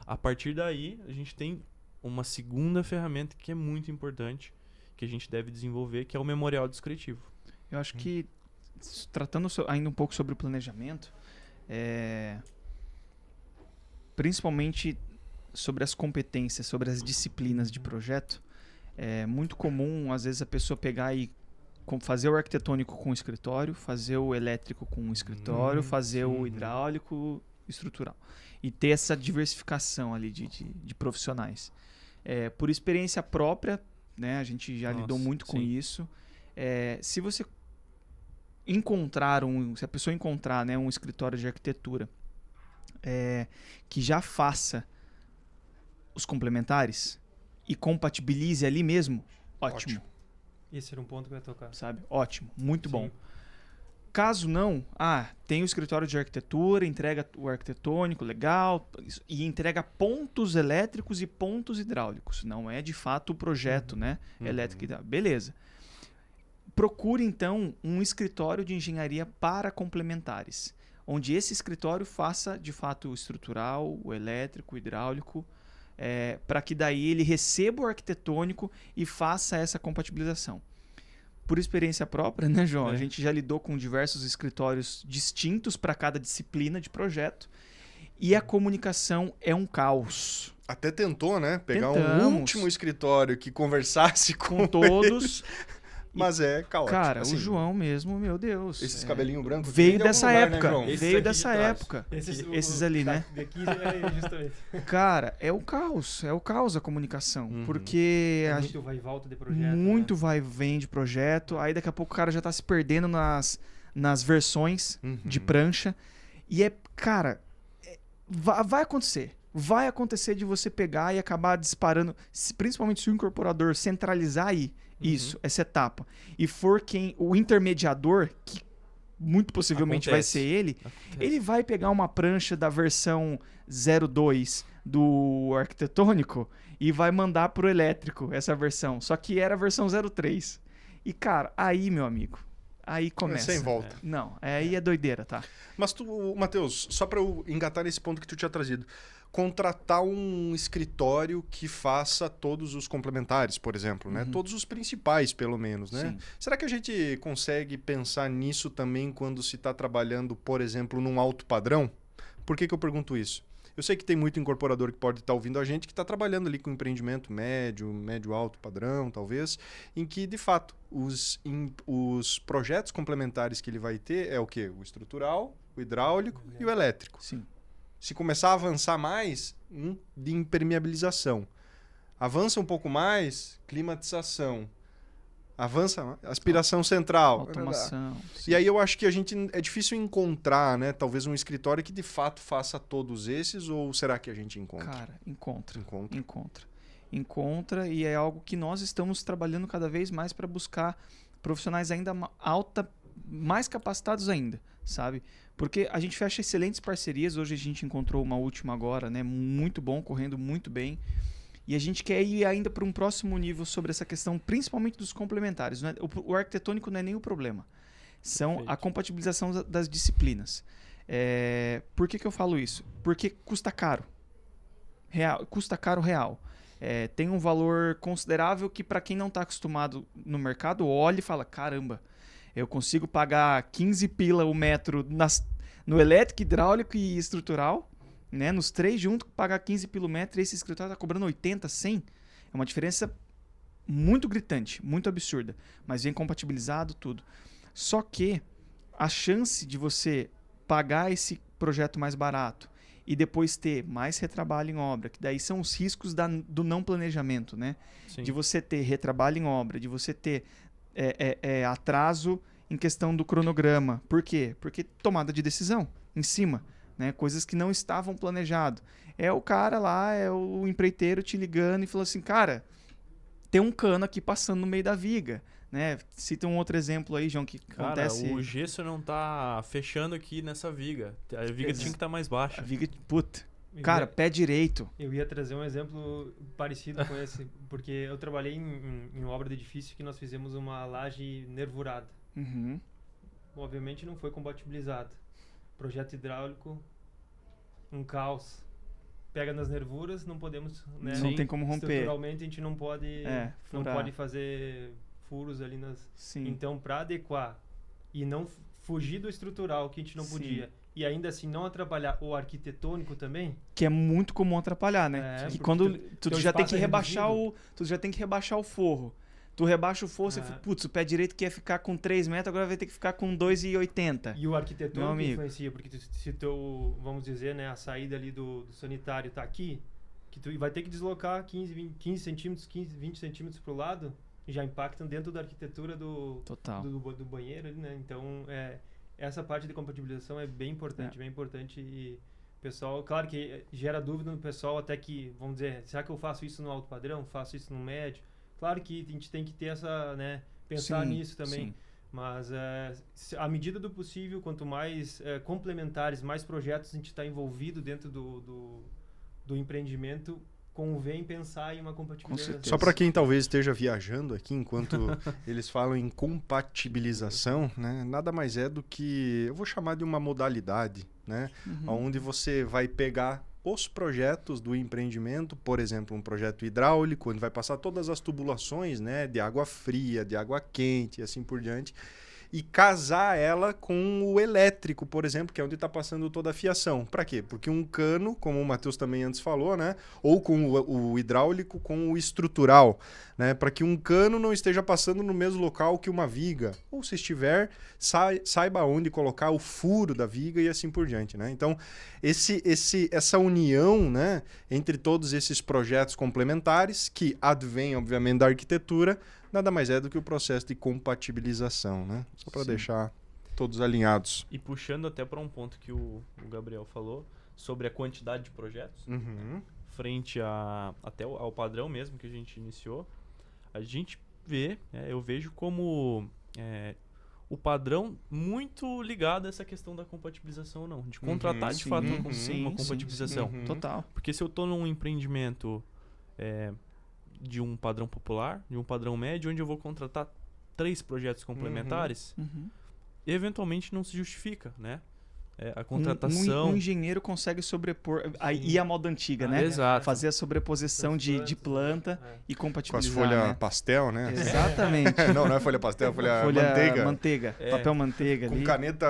A partir daí, a gente tem uma segunda ferramenta que é muito importante, que a gente deve desenvolver, que é o memorial descritivo. Eu acho que, tratando ainda um pouco sobre o planejamento, principalmente sobre as competências, sobre as disciplinas de projeto, é muito comum, às vezes, a pessoa pegar e fazer o arquitetônico com o escritório, fazer o elétrico com o escritório, fazer o hidráulico estrutural. E ter essa diversificação ali de profissionais. Por experiência própria, né, a gente já lidou muito com isso. Se você se a pessoa encontrar, né, um escritório de arquitetura que já faça os complementares e compatibilize ali mesmo, ótimo. Esse era um ponto que eu ia tocar. Sabe? Ótimo, muito bom. Sim. Caso não, tem o escritório de arquitetura, entrega o arquitetônico, legal, e entrega pontos elétricos e pontos hidráulicos. Não é de fato o projeto, né? Elétrico e hidráulico. Beleza. Procure, então, um escritório de engenharia para complementares, onde esse escritório faça, de fato, o estrutural, o elétrico, o hidráulico, para que daí ele receba o arquitetônico e faça essa compatibilização. Por experiência própria, né, João? A gente já lidou com diversos escritórios distintos para cada disciplina de projeto e a comunicação é um caos. Até tentou, né? Pegar Tentamos. um último escritório que conversasse Com todos. Mas é caótico. Cara, assim, o João mesmo, meu Deus. Esses cabelinhos brancos Veio vêm de algum dessa lugar, né, época. João? Esse Veio aqui dessa de trás. época. Esses, Esses ali, né? Daqui justamente. Cara, é o caos a comunicação. Porque É muito vai e volta de projeto. muito né? vai e vem de projeto. Aí daqui a pouco o cara já tá se perdendo nas versões de prancha. E cara, vai acontecer. Vai acontecer de você pegar e acabar disparando, principalmente se o incorporador centralizar aí essa etapa. E for o intermediador, que muito possivelmente vai ser ele vai pegar uma prancha da versão 02 do arquitetônico e vai mandar pro elétrico essa versão. Só que era a versão 03. E, cara, aí, meu amigo, aí começa. Sem volta. Não, aí é doideira, tá? Mas tu, Matheus, só para eu engatar nesse ponto que tu tinha trazido, contratar um escritório que faça todos os complementares, por exemplo, né? Todos os principais, pelo menos, né? Sim. Será que a gente consegue pensar nisso também quando se está trabalhando, por exemplo, num alto padrão? Por que eu pergunto isso? Eu sei que tem muito incorporador que pode estar ouvindo a gente que está trabalhando ali com empreendimento médio, alto padrão, talvez, em que, de fato, os projetos complementares que ele vai ter é o quê? O estrutural, o hidráulico e o elétrico. Sim. Se começar a avançar mais, de impermeabilização. Avança um pouco mais, climatização. Avança, aspiração central. Automação. E aí eu acho que é difícil encontrar, né? Talvez um escritório que de fato faça todos esses, ou será que a gente encontra? Cara, encontra. Encontra. Encontra e é algo que nós estamos trabalhando cada vez mais para buscar profissionais ainda mais capacitados ainda, sabe? Porque a gente fecha excelentes parcerias. Hoje a gente encontrou uma última agora, né? Muito bom, correndo muito bem. E a gente quer ir ainda para um próximo nível sobre essa questão, principalmente dos complementares. Não é? O arquitetônico não é nem o problema. São Perfeito. a compatibilização das disciplinas. Por que eu falo isso? Porque custa caro. Custa caro real. Tem um valor considerável que, para quem não está acostumado no mercado, olha e fala, caramba, eu consigo pagar 15 pila o metro no elétrico, hidráulico e estrutural, né? Nos três juntos, pagar 15 pila o metro e esse escritório está cobrando 80, 100. É uma diferença muito gritante, muito absurda. Mas vem compatibilizado tudo. Só que a chance de você pagar esse projeto mais barato e depois ter mais retrabalho em obra, que daí são os riscos do não planejamento, né? Sim. De você ter retrabalho em obra, de você ter atraso em questão do cronograma. Por quê? Porque tomada de decisão em cima, né? Coisas que não estavam planejadas. É o cara lá, é o empreiteiro te ligando e falou assim, cara, ter um cano aqui passando no meio da viga, né? Cita um outro exemplo aí, João, que Cara, acontece... o gesso não tá fechando aqui nessa viga. A viga tinha que estar mais baixa. A viga, puta, cara, pé direito. Eu ia trazer um exemplo parecido com esse, porque eu trabalhei em obra de edifício que nós fizemos uma laje nervurada. Uhum. Obviamente não foi compatibilizado. Projeto hidráulico, um caos. Pega nas nervuras, não podemos, né? Não tem como romper. Estruturalmente a gente não pode, não furar. pode fazer furos ali nas... Sim. Então, para adequar e não fugir do estrutural que a gente não Sim. podia, e ainda assim não atrapalhar o arquitetônico também, Que é muito comum atrapalhar, né? É, Que porque quando tu teu já tem espaço que é rebaixar reduzido. tu já tem que rebaixar o forro. Tu rebaixa o forro, você É. fica, putz, o pé direito que ia ficar com 3 metros, agora vai ter que ficar com 2,80. e o Meu arquitetônico amigo. influencia, porque se teu, vamos dizer, né, a saída ali do sanitário tá aqui, que tu vai ter que deslocar 15 centímetros, 20 centímetros pro lado, já impactam dentro da arquitetura do Total. do banheiro ali, né? Então, essa parte de compatibilização é bem importante, bem importante. E pessoal, claro que gera dúvida no pessoal, até que, vamos dizer, será que eu faço isso no alto padrão? Faço isso no médio? Claro que a gente tem que ter essa, né, pensar Sim, nisso também. sim. Mas, à medida do possível, quanto mais complementares, mais projetos a gente está envolvido dentro do empreendimento, convém pensar em uma compatibilização. certeza. Só para quem talvez esteja viajando aqui, enquanto eles falam em compatibilização, né, nada mais é do que, eu vou chamar de uma modalidade, né, onde você vai pegar os projetos do empreendimento, por exemplo, um projeto hidráulico, onde vai passar todas as tubulações, né, de água fria, de água quente e assim por diante, e casar ela com o elétrico, por exemplo, que é onde está passando toda a fiação. Para quê? Porque um cano, como o Matheus também antes falou, né? Ou com o hidráulico com o estrutural, né? Para que um cano não esteja passando no mesmo local que uma viga. Ou se estiver, saiba onde colocar o furo da viga e assim por diante, né? Então, essa união, né, entre todos esses projetos complementares, que advém, obviamente, da arquitetura, nada mais é do que o processo de compatibilização, né? Só para Sim. deixar todos alinhados. E puxando até para um ponto que o Gabriel falou, sobre a quantidade de projetos, frente até ao padrão mesmo que a gente iniciou, a gente vê, eu vejo como o padrão muito ligado a essa questão da compatibilização ou não, de contratar de fato uma compatibilização. Total. Porque se eu estou num empreendimento de um padrão popular, de um padrão médio, onde eu vou contratar 3 projetos complementares, eventualmente não se justifica, né? A contratação... Um engenheiro consegue sobrepor... Aí a moda antiga, né? Exato. Fazer a sobreposição de planta e Com as compatibilizar, folhas né? pastel, né? Exatamente. Não é folha pastel, é folha manteiga. Papel manteiga Com ali. caneta...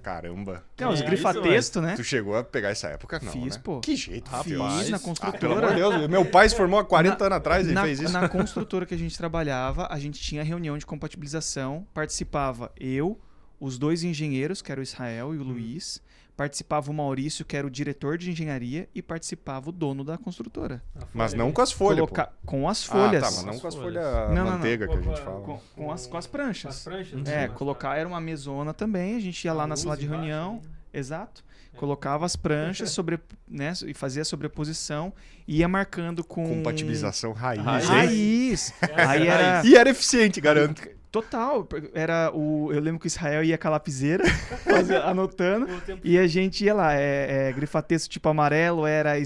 Caramba. Não, os É, grifa-texto, né? Tu chegou a pegar essa época? Não, Fiz, né? pô. Que jeito, Fiz rapaz. na Pelo construtora. amor de Deus, meu pai se formou há 40 anos atrás e fez isso. Na construtora que a gente trabalhava, a gente tinha reunião de compatibilização, participava eu, os 2 engenheiros, que era o Israel e o Luiz, participava o Maurício, que era o diretor de engenharia, e participava o dono da construtora. Mas não com as folhas, Com as folhas. Ah, tá, mas não com as folhas Não. manteiga que a gente Com- fala. Com as pranchas. As pranchas. Colocar era uma mesona também, a gente ia lá na sala de reunião, exato, colocava as pranchas né, e fazia a sobreposição, ia marcando com... Compatibilização raiz, hein? Raiz! Aí era... E era eficiente, garanto. Total, eu lembro que o Israel ia com a lapiseira, anotando, O tempo- e a gente ia lá, grifa-texto tipo amarelo era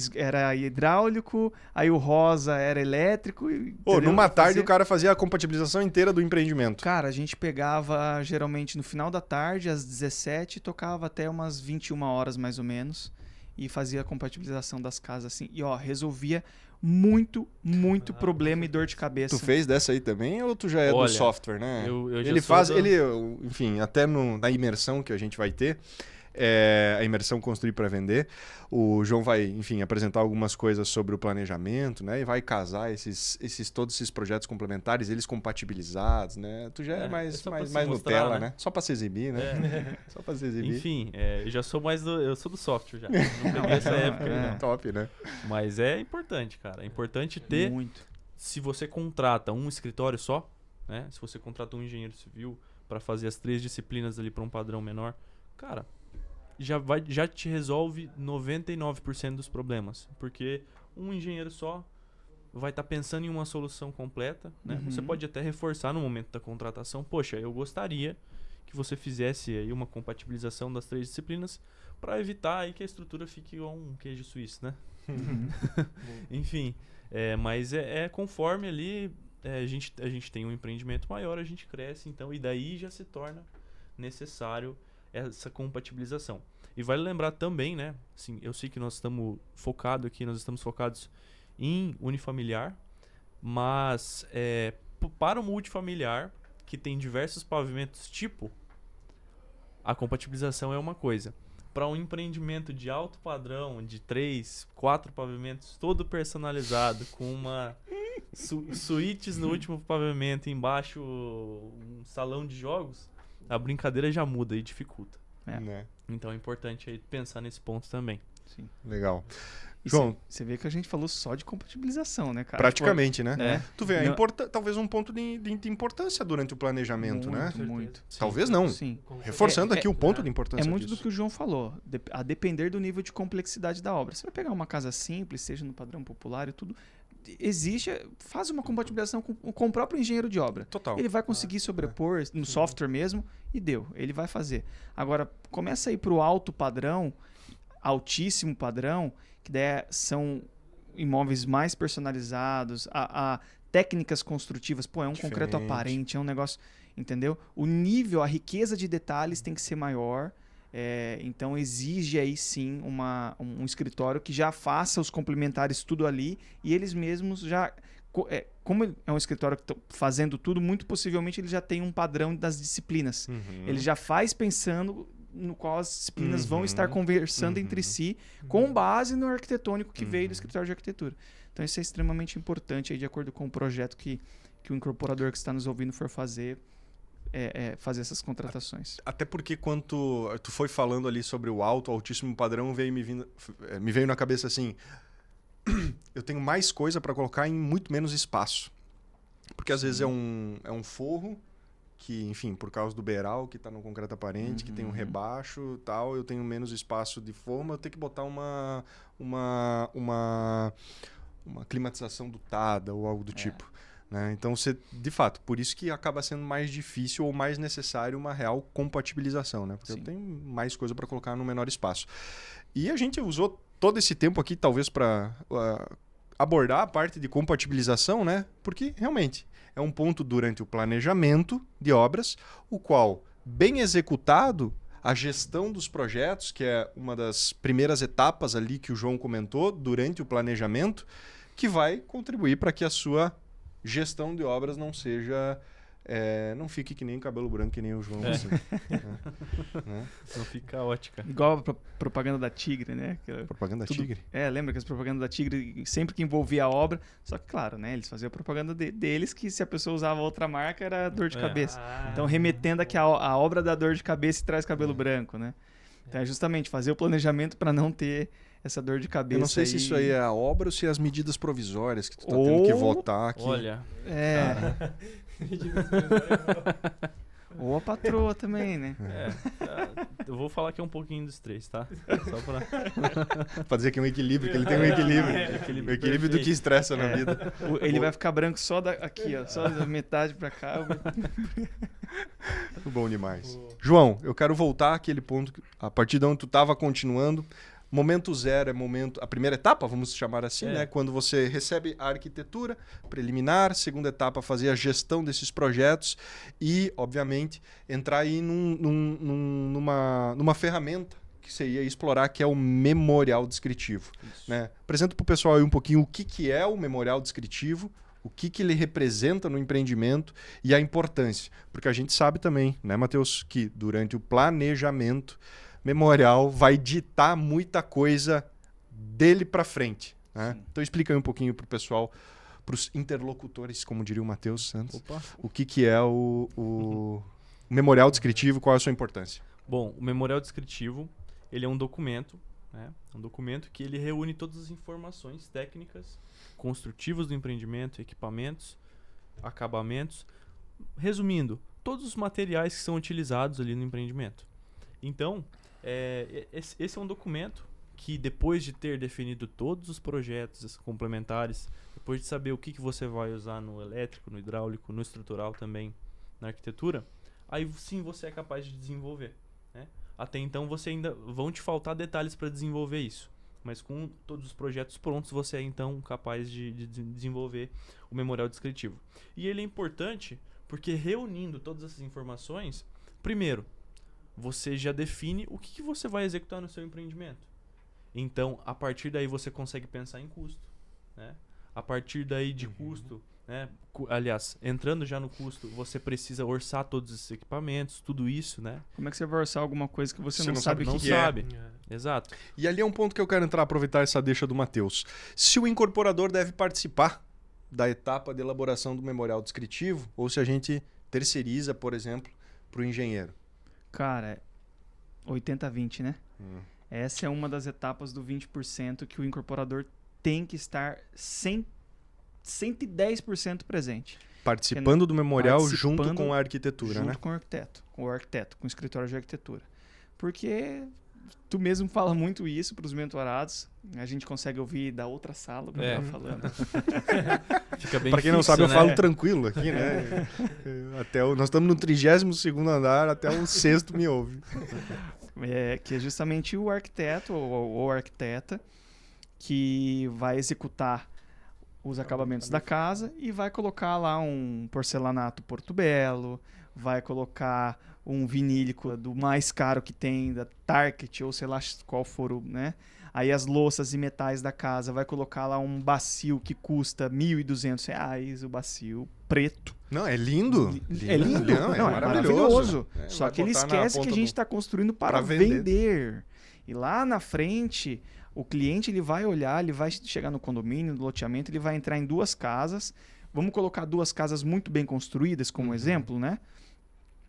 hidráulico, aí o rosa era elétrico. Pô, entendeu? numa tarde Fazia- o cara fazia a compatibilização inteira do empreendimento. Cara, a gente pegava geralmente no final da tarde, às 17, tocava até umas 21 horas mais ou menos, e fazia a compatibilização das casas assim, e ó, resolvia muito problema e dor de cabeça. Tu fez dessa aí também ou tu já é do Olha, software, né? eu já Ele sou faz, do- enfim, até na imersão que a gente vai ter, a imersão Construir para Vender, o João vai, enfim, apresentar algumas coisas sobre o planejamento, né? E vai casar todos esses projetos complementares, eles compatibilizados, né? Tu já é mais só pra se mais mostrar, Nutella, né? né? Só para se exibir, né? Só para se exibir. Enfim, eu já sou eu sou do software já. Não peguei essa época aí, não. Top, né? Mas é importante, cara. É importante ter, Muito. se você contrata um escritório só, né? Se você contrata um engenheiro civil para fazer as 3 disciplinas ali para um padrão menor, cara, já te resolve 99% dos problemas. Porque um engenheiro só vai estar pensando em uma solução completa, né? Uhum. Você pode até reforçar no momento da contratação, poxa, eu gostaria que você fizesse aí uma compatibilização das 3 disciplinas para evitar aí que a estrutura fique igual um queijo suíço, né? Enfim, mas é conforme ali a gente tem um empreendimento maior, a gente cresce, então, e daí já se torna necessário essa compatibilização. E vale lembrar também, né? Assim, eu sei que nós estamos focados em unifamiliar, mas para o multifamiliar, que tem diversos pavimentos tipo, a compatibilização é uma coisa. Para um empreendimento de alto padrão, de 3, 4 pavimentos, todo personalizado, com uma suítes no último pavimento, embaixo um salão de jogos, a brincadeira já muda e dificulta. Né? Então é importante aí pensar nesse ponto também. Sim. Legal. E João, você vê que a gente falou só de compatibilização, né, cara? praticamente, né? É. Tu vê, Não- talvez um ponto de importância durante o planejamento, né? Muito, muito. Talvez não. Sim. Reforçando É- aqui o ponto de importância É muito disso. do que o João falou, a depender do nível de complexidade da obra. Você vai pegar uma casa simples, seja no padrão popular e tudo, faz uma compatibilização com o próprio engenheiro de obra. Total. Ele vai conseguir sobrepor no software mesmo e deu. Ele vai fazer. Agora, começa a ir para o alto padrão, altíssimo padrão, que daí são imóveis mais personalizados, a técnicas construtivas, pô, é um concreto Diferente. aparente, é um negócio, entendeu? O nível, a riqueza de detalhes tem que ser maior. Então exige aí sim um escritório que já faça os complementares tudo ali e eles mesmos já... Como é um escritório que está fazendo tudo, muito possivelmente ele já tem um padrão das disciplinas. Uhum. Ele já faz pensando no qual as disciplinas vão Uhum. estar conversando entre si com base no arquitetônico que veio do escritório de arquitetura. Então isso é extremamente importante aí, de acordo com o projeto que o incorporador que está nos ouvindo for fazer, fazer essas contratações. Até porque quando tu foi falando ali sobre o altíssimo padrão, me veio na cabeça assim, eu tenho mais coisa para colocar em muito menos espaço. Porque às vezes é um forro que, enfim, por causa do beiral que está no concreto aparente, que tem um rebaixo e tal, eu tenho menos espaço de forma, eu tenho que botar uma climatização dutada ou algo do tipo. Né? Então, de fato, por isso que acaba sendo mais difícil ou mais necessário uma real compatibilização, né? Porque eu tenho mais coisa para colocar no menor espaço. E a gente usou todo esse tempo aqui, talvez, para abordar a parte de compatibilização, né? Porque, realmente, é um ponto durante o planejamento de obras, o qual, bem executado, a gestão dos projetos, que é uma das primeiras etapas ali que o João comentou durante o planejamento, que vai contribuir para que a sua gestão de obras não seja... não fique que nem cabelo branco, que nem o João. Assim, né? Não fica caótica. Igual a propaganda da Tigre, né? Propaganda Tigre. Lembra que as propagandas da Tigre, sempre que envolvia a obra, só que, claro, né? Eles faziam a propaganda deles, que se a pessoa usava outra marca, era dor de cabeça. Então, remetendo a que a obra dá dor de cabeça e traz cabelo branco, né? Então, é justamente fazer o planejamento para não ter essa dor de cabeça. Eu não sei se isso aí é a obra ou se é as medidas provisórias que tu tá tendo que votar aqui. Olha, Ou a patroa também, né? eu vou falar que é um pouquinho dos 3, tá? Só pra... Pra dizer que é um equilíbrio, que ele tem um equilíbrio. O equilíbrio do que estressa na vida. Ele vai ficar branco só aqui, ó, só da metade pra cá. Bom demais. João, eu quero voltar àquele ponto, a partir de onde tu estava continuando. Momento zero é a primeira etapa, vamos chamar assim, né? Quando você recebe a arquitetura preliminar, segunda etapa, fazer a gestão desses projetos e, obviamente, entrar aí numa ferramenta que você ia explorar, que é o memorial descritivo. Né? Apresenta para o pessoal aí um pouquinho o que é o memorial descritivo, o que ele representa no empreendimento e a importância. Porque a gente sabe também, né, Matheus, que durante o planejamento, memorial vai ditar muita coisa dele para frente. Né? Então explica aí um pouquinho para o pessoal, para os interlocutores, como diria o Matheus Santos, o que é o memorial descritivo, qual é a sua importância. Bom, o memorial descritivo, ele é um documento, né? Um documento que ele reúne todas as informações técnicas, construtivas do empreendimento, equipamentos, acabamentos, resumindo, todos os materiais que são utilizados ali no empreendimento. Então, esse é um documento que depois de ter definido todos os projetos complementares, depois de saber o que você vai usar no elétrico, no hidráulico, no estrutural também, na arquitetura, aí sim você é capaz de desenvolver, né? Até então você ainda vão te faltar detalhes para desenvolver isso, mas com todos os projetos prontos você é então capaz de desenvolver o memorial descritivo. E ele é importante porque reunindo todas essas informações, primeiro, você já define o que você vai executar no seu empreendimento. Então, a partir daí você consegue pensar em custo, né? A partir daí de custo, né? Aliás, entrando já no custo, você precisa orçar todos esses equipamentos, tudo isso, né? Como é que você vai orçar alguma coisa que você não não sabe sabe o que Não é? sabe. Exato. E ali é um ponto que eu quero entrar, aproveitar essa deixa do Matheus. Se o incorporador deve participar da etapa de elaboração do memorial descritivo, ou se a gente terceiriza, por exemplo, para o engenheiro. Cara, 80-20, né? Essa é uma das etapas do 20% que o incorporador tem que estar 110% presente. Participando do memorial junto Participando com a arquitetura, junto né? com o arquiteto, com o escritório de arquitetura. Porque tu mesmo fala muito isso para os mentorados. A gente consegue ouvir da outra sala o que eu tava falando. Fica bem Para quem não fixo, sabe, eu né? falo tranquilo aqui, né? Nós estamos no 32º andar, até o 6º me ouve. Que é justamente o arquiteto ou arquiteta que vai executar os acabamentos da casa e vai colocar lá um porcelanato Porto Belo, vai colocar um vinílico do mais caro que tem, da Target, ou sei lá qual for o, né? Aí as louças e metais da casa, vai colocar lá um bacio que custa R$ 1.200, o bacio preto. Não, é lindo. É lindo? Não, Não, é maravilhoso. É, Só vai que ele botar na esquece que ponta a gente do- está construindo para pra vender. vender. E lá na frente, o cliente ele vai olhar, ele vai chegar no condomínio, no loteamento, ele vai entrar em duas casas. Vamos colocar duas casas muito bem construídas como exemplo, né?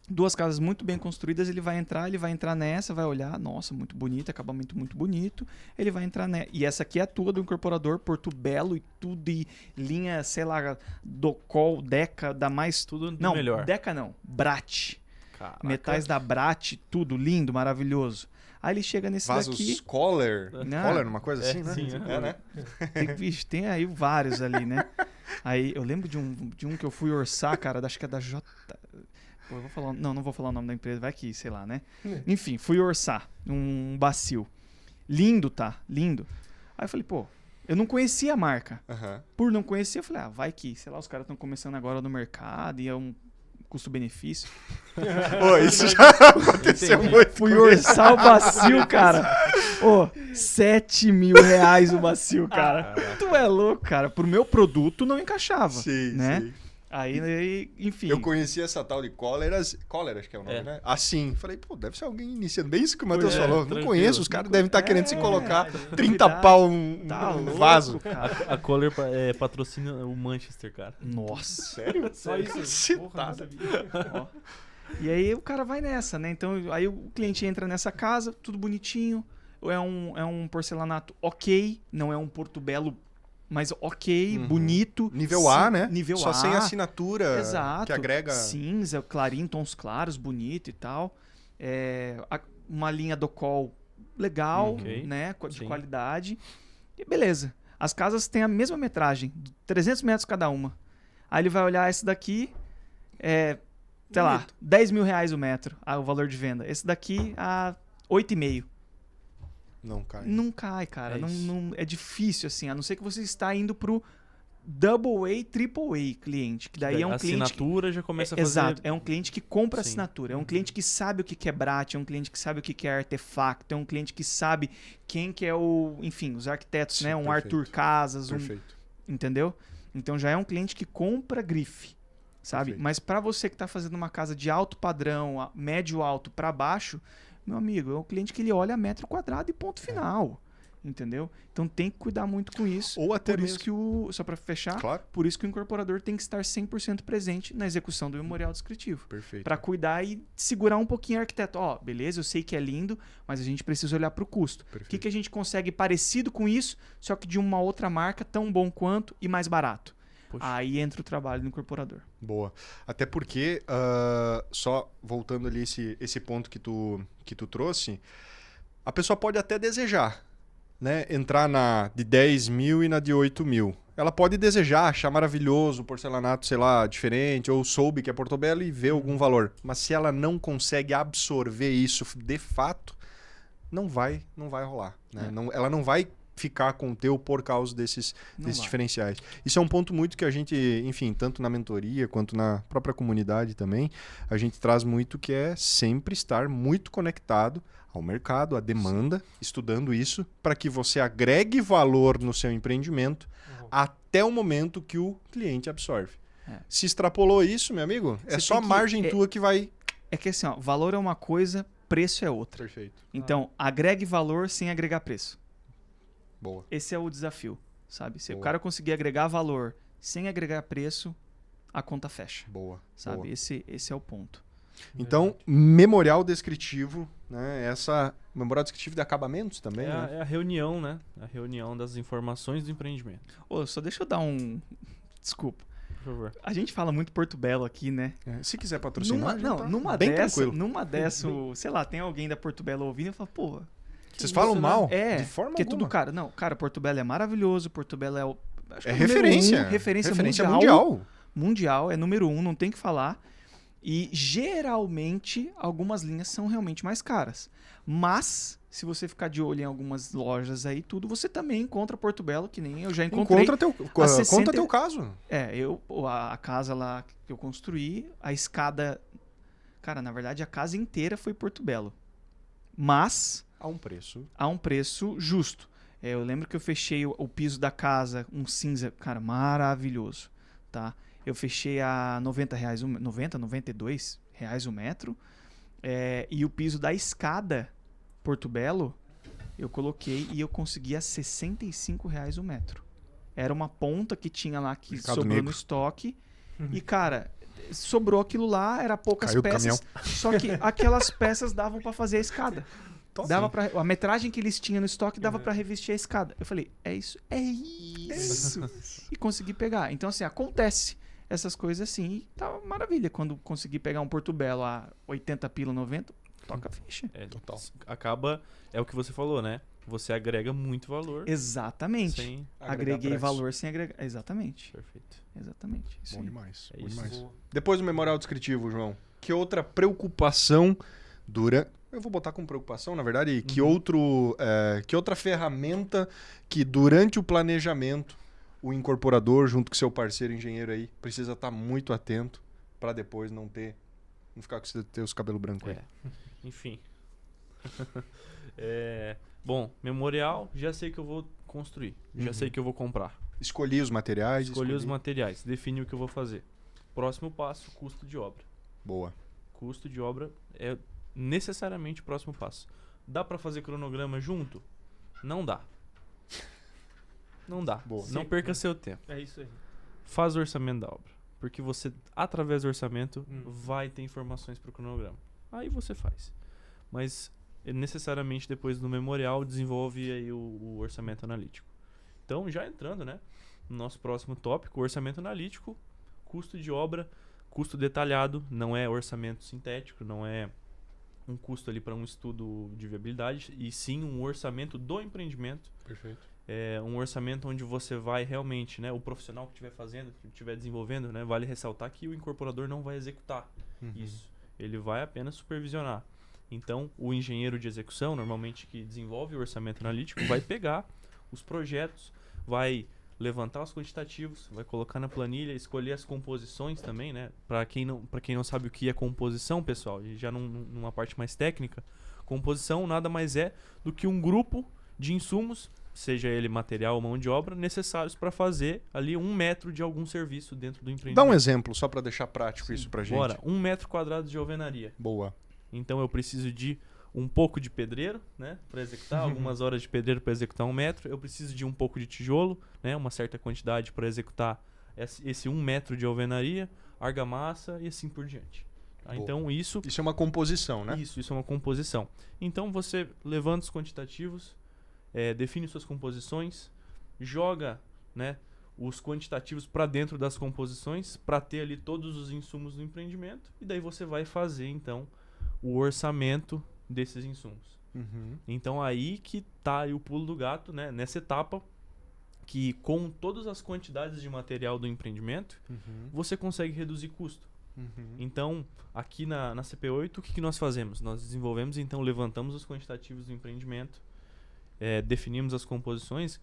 Duas casas muito bem construídas, ele vai entrar nessa, vai olhar, nossa, muito bonita, acabamento muito bonito. Ele vai entrar nessa. E essa aqui é a tua do incorporador, Porto Belo e tudo, e linha, sei lá, Docol, Deca, da mais... Tudo do Não, melhor. Deca não, Brat. Caraca. Metais da Brat, tudo lindo, maravilhoso. Aí ele chega nesse Vasos daqui. Kohler. Não. Kohler, uma coisa É, assim, né? sim, É, né? Vixe, tem aí vários ali, né? Aí eu lembro de um que eu fui orçar, cara, acho que é da J. Pô, eu vou falar. Não vou falar o nome da empresa, vai que, sei lá, né? Enfim, fui orçar um bacio. Lindo, tá? Lindo. Aí eu falei, pô, eu não conhecia a marca. Aham. Por não conhecer, eu falei, vai que, sei lá, os caras estão começando agora no mercado e é um custo-benefício. Pô, isso já aconteceu Entendi. muito. Fui orçar o bacio, cara. Ô, R$7 mil o bacio, cara. Tu é louco, cara. Pro meu produto não encaixava. Sim, né? sim. Aí, enfim. Eu conheci essa tal de Kohler, Kohler acho que é o nome, né? Assim. Falei, pô, deve ser alguém iniciando. Bem isso que o Matheus É, falou. Não tranquilo. conheço, os caras devem estar querendo se colocar é, 30 pau um Tá louco, vaso. cara. A Kohler patrocina o Manchester, cara. Nossa. Sério? Só isso. Você Porra, tá- não sabia. Ó. E aí o cara vai nessa, né? Então, aí o cliente entra nessa casa, tudo bonitinho. É um porcelanato ok, não é um Porto Belo, mas ok, bonito. Nível A, né? Nível Só A. sem assinatura Exato. que agrega... Cinza, clarinho, tons claros, bonito e tal. Uma linha Docol legal, Ok. né? De Sim. qualidade. E beleza. As casas têm a mesma metragem, 300 metros cada uma. Aí ele vai olhar esse daqui, sei lá, R$10 mil o metro, o valor de venda. Esse daqui, a 8,5. Não cai. Não cai, cara. É isso. É difícil, assim. A não ser que você está indo pro Double A, Triple A cliente. Que daí é um a cliente... assinatura já começa a fazer... Exato, é um cliente que compra Sim. assinatura, é um cliente que sabe o que é Brat, é um cliente que sabe o que é artefacto, é um cliente que sabe quem que é enfim, os arquitetos, Sim, né? Um perfeito. Arthur Casas, Perfeito. entendeu? Então já é um cliente que compra grife, sabe? Perfeito. Mas para você que tá fazendo uma casa de alto padrão, médio alto para baixo, meu amigo, é um cliente que ele olha metro quadrado e ponto final. Entendeu? Então tem que cuidar muito com isso. Ou até Por isso mesmo... que só para fechar, Claro. por isso que o incorporador tem que estar 100% presente na execução do memorial descritivo. Perfeito. Para cuidar e segurar um pouquinho o arquiteto. Ó, beleza, eu sei que é lindo, mas a gente precisa olhar para o custo. O que a gente consegue parecido com isso, só que de uma outra marca tão bom quanto e mais barato? Poxa. Aí entra o trabalho do incorporador. Boa. Até porque, só voltando ali esse ponto que tu trouxe, a pessoa pode até desejar né, entrar na de 10 mil e na de 8 mil. Ela pode desejar, achar maravilhoso o porcelanato, sei lá, diferente, ou soube que é Portobello e ver algum valor. Mas se ela não consegue absorver isso de fato, não vai rolar. Né? Ela não vai ficar com o teu por causa desses diferenciais. Isso é um ponto muito que a gente, enfim, tanto na mentoria quanto na própria comunidade também, a gente traz muito que é sempre estar muito conectado ao mercado, à demanda, estudando isso, para que você agregue valor no seu empreendimento até o momento que o cliente absorve. Se extrapolou isso, meu amigo, é só a margem tua que vai... É que assim, ó, valor é uma coisa, preço é outra. Perfeito. Então, agregue valor sem agregar preço. Boa. Esse é o desafio, sabe? Se Boa. o cara conseguir agregar valor sem agregar preço, a conta fecha. Boa. Sabe? Boa. Esse é o ponto. Então, memorial descritivo, né? Memorial descritivo de acabamentos também, né? É a reunião, né? A reunião das informações do empreendimento. Ô, só deixa eu dar um... Desculpa. Por favor. A gente fala muito Porto Belo aqui, né? Se quiser patrocinar, Numa bem dessa, tranquilo. sei lá, tem alguém da Porto Belo ouvindo e fala, pô... Vocês falam mal? De forma porque alguma. tudo, cara, Porto Belo é maravilhoso, Porto Belo é o... acho que referência. Referência mundial. Mundial, é número 1, não tem que falar. E geralmente algumas linhas são realmente mais caras. Mas, se você ficar de olho em algumas lojas aí, tudo, você também encontra Porto Belo, que nem eu já encontrei. Conta teu caso. A casa lá que eu construí, a escada... Cara, na verdade, a casa inteira foi Porto Belo. Mas... Há um preço justo. Eu lembro que eu fechei o piso da casa, um cinza, cara, maravilhoso, tá? Eu fechei a R$ 92 reais o metro. E o piso da escada Porto Belo, eu coloquei e eu consegui a R$ 65 reais o metro. Era uma ponta que tinha lá que Mercado sobrou negro. no estoque. E, cara, sobrou aquilo lá, era poucas Caiu do peças. Só que aquelas peças davam para fazer a escada. A metragem que eles tinham no estoque dava pra revestir a escada. Eu falei, é isso. E consegui pegar. Então, assim, acontece essas coisas assim. E tá maravilha. Quando consegui pegar um Porto Belo a 80 pila, 90, toca a ficha. Total. Acaba, é o que você falou, né? Você agrega muito valor. Exatamente. Sem Agreguei preço. valor sem agregar. Exatamente. Perfeito. Exatamente. Isso Bom aí. demais. É Bom isso. demais. Depois do memorial descritivo, João, que outra preocupação eu vou botar com preocupação, na verdade, que outra ferramenta que durante o planejamento o incorporador, junto com seu parceiro engenheiro aí, precisa estar muito atento para depois não ficar com os cabelos brancos aí. Enfim. Bom, memorial, já sei que eu vou construir. Já sei que eu vou comprar. Escolhi os materiais. Escolhi os materiais. Defini o que eu vou fazer. Próximo passo, custo de obra. Boa. Custo de obra é necessariamente o próximo passo. Dá pra fazer cronograma junto? Não dá. Não dá. Boa. Não perca seu tempo. É isso aí. Faz o orçamento da obra. Porque você, através do orçamento, vai ter informações pro cronograma. Aí você faz. Mas necessariamente depois do memorial desenvolve aí o orçamento analítico. Então, já entrando, né, no nosso próximo tópico, orçamento analítico, custo de obra, custo detalhado, não é orçamento sintético, não é um custo ali para um estudo de viabilidade, e sim um orçamento do empreendimento. Perfeito. É um orçamento onde você vai realmente, né, o profissional que estiver fazendo, que estiver desenvolvendo, né, vale ressaltar que o incorporador não vai executar isso. Ele vai apenas supervisionar. Então, o engenheiro de execução, normalmente que desenvolve o orçamento analítico, vai pegar os projetos, vai levantar os quantitativos, vai colocar na planilha, escolher as composições também, né? Para quem não sabe o que é composição, pessoal, e já numa parte mais técnica, composição nada mais é do que um grupo de insumos, seja ele material ou mão de obra, necessários para fazer ali 1 metro de algum serviço dentro do empreendimento. Dá um exemplo, só para deixar prático isso pra gente. Bora, 1 metro quadrado de alvenaria. Boa. Então eu preciso de um pouco de pedreiro, né, para executar, algumas horas de pedreiro para executar 1 metro. Eu preciso de um pouco de tijolo, né, uma certa quantidade para executar esse 1 metro de alvenaria, argamassa e assim por diante. Tá? Então isso é uma composição, né? Isso é uma composição. Então você levanta os quantitativos, define suas composições, joga, né, os quantitativos para dentro das composições para ter ali todos os insumos do empreendimento, e daí você vai fazer então o orçamento desses insumos. Uhum. Então aí que tá aí o pulo do gato, né? Nessa etapa que com todas as quantidades de material do empreendimento, Uhum. você consegue reduzir custo. Uhum. Então, aqui na CP8, o que nós fazemos? Nós desenvolvemos, então, levantamos os quantitativos do empreendimento, definimos as composições.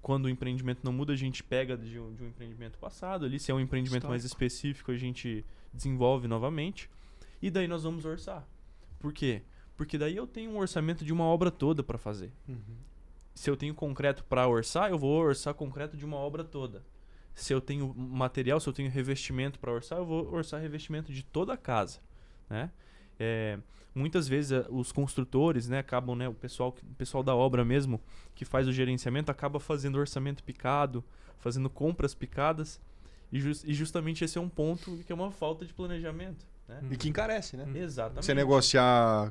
Quando o empreendimento não muda, a gente pega de um empreendimento passado ali. Se é um empreendimento mais específico, a gente desenvolve novamente. E daí nós vamos orçar. Por quê? Porque daí eu tenho um orçamento de uma obra toda para fazer. Uhum. Se eu tenho concreto para orçar, eu vou orçar concreto de uma obra toda. Se eu tenho material, se eu tenho revestimento para orçar, eu vou orçar revestimento de toda a casa, né? Muitas vezes os construtores, né, acabam, né, o pessoal da obra mesmo, que faz o gerenciamento, acaba fazendo orçamento picado, fazendo compras picadas, e justamente esse é um ponto que é uma falta de planejamento, né? E que encarece, né? Exatamente. Você negociar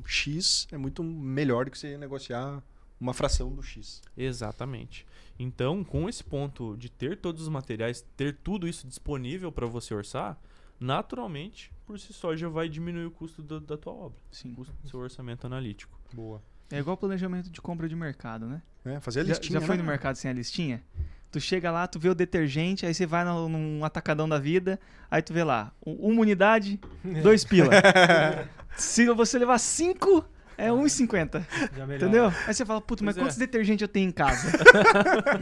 X é muito melhor do que você negociar uma fração do X. Exatamente. Então, com esse ponto de ter todos os materiais, ter tudo isso disponível para você orçar, naturalmente, por si só, já vai diminuir o custo da tua obra. Sim. O custo do seu orçamento analítico. Boa. É igual planejamento de compra de mercado, né? Fazer a Já, listinha, já foi né? no mercado sem a listinha? Tu chega lá, tu vê o detergente, aí você vai num atacadão da vida, aí tu vê lá, uma unidade, 2 pila. Se você levar 5, é 1,50. Já melhora. Entendeu? Aí você fala, puta, mas Pois é. quantos detergentes eu tenho em casa?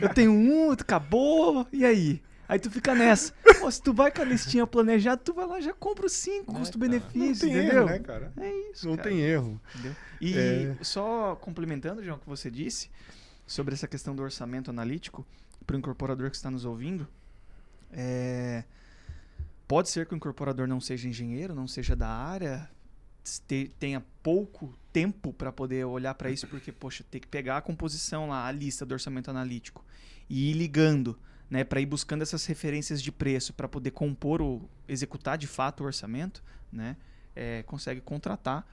Eu tenho um, acabou, e aí? Aí tu fica nessa. Pô, se tu vai com a listinha planejada, tu vai lá e já compra os 5, Não custo-benefício, tem entendeu? erro, né, cara? É isso, Não cara. tem erro. Entendeu? E só complementando, João, o que você disse sobre essa questão do orçamento analítico, para o incorporador que está nos ouvindo, pode ser que o incorporador não seja engenheiro, não seja da área, tenha pouco tempo para poder olhar para isso, porque, poxa, tem que pegar a composição lá, a lista do orçamento analítico e ir ligando, né, para ir buscando essas referências de preço para poder executar de fato o orçamento, né, consegue contratar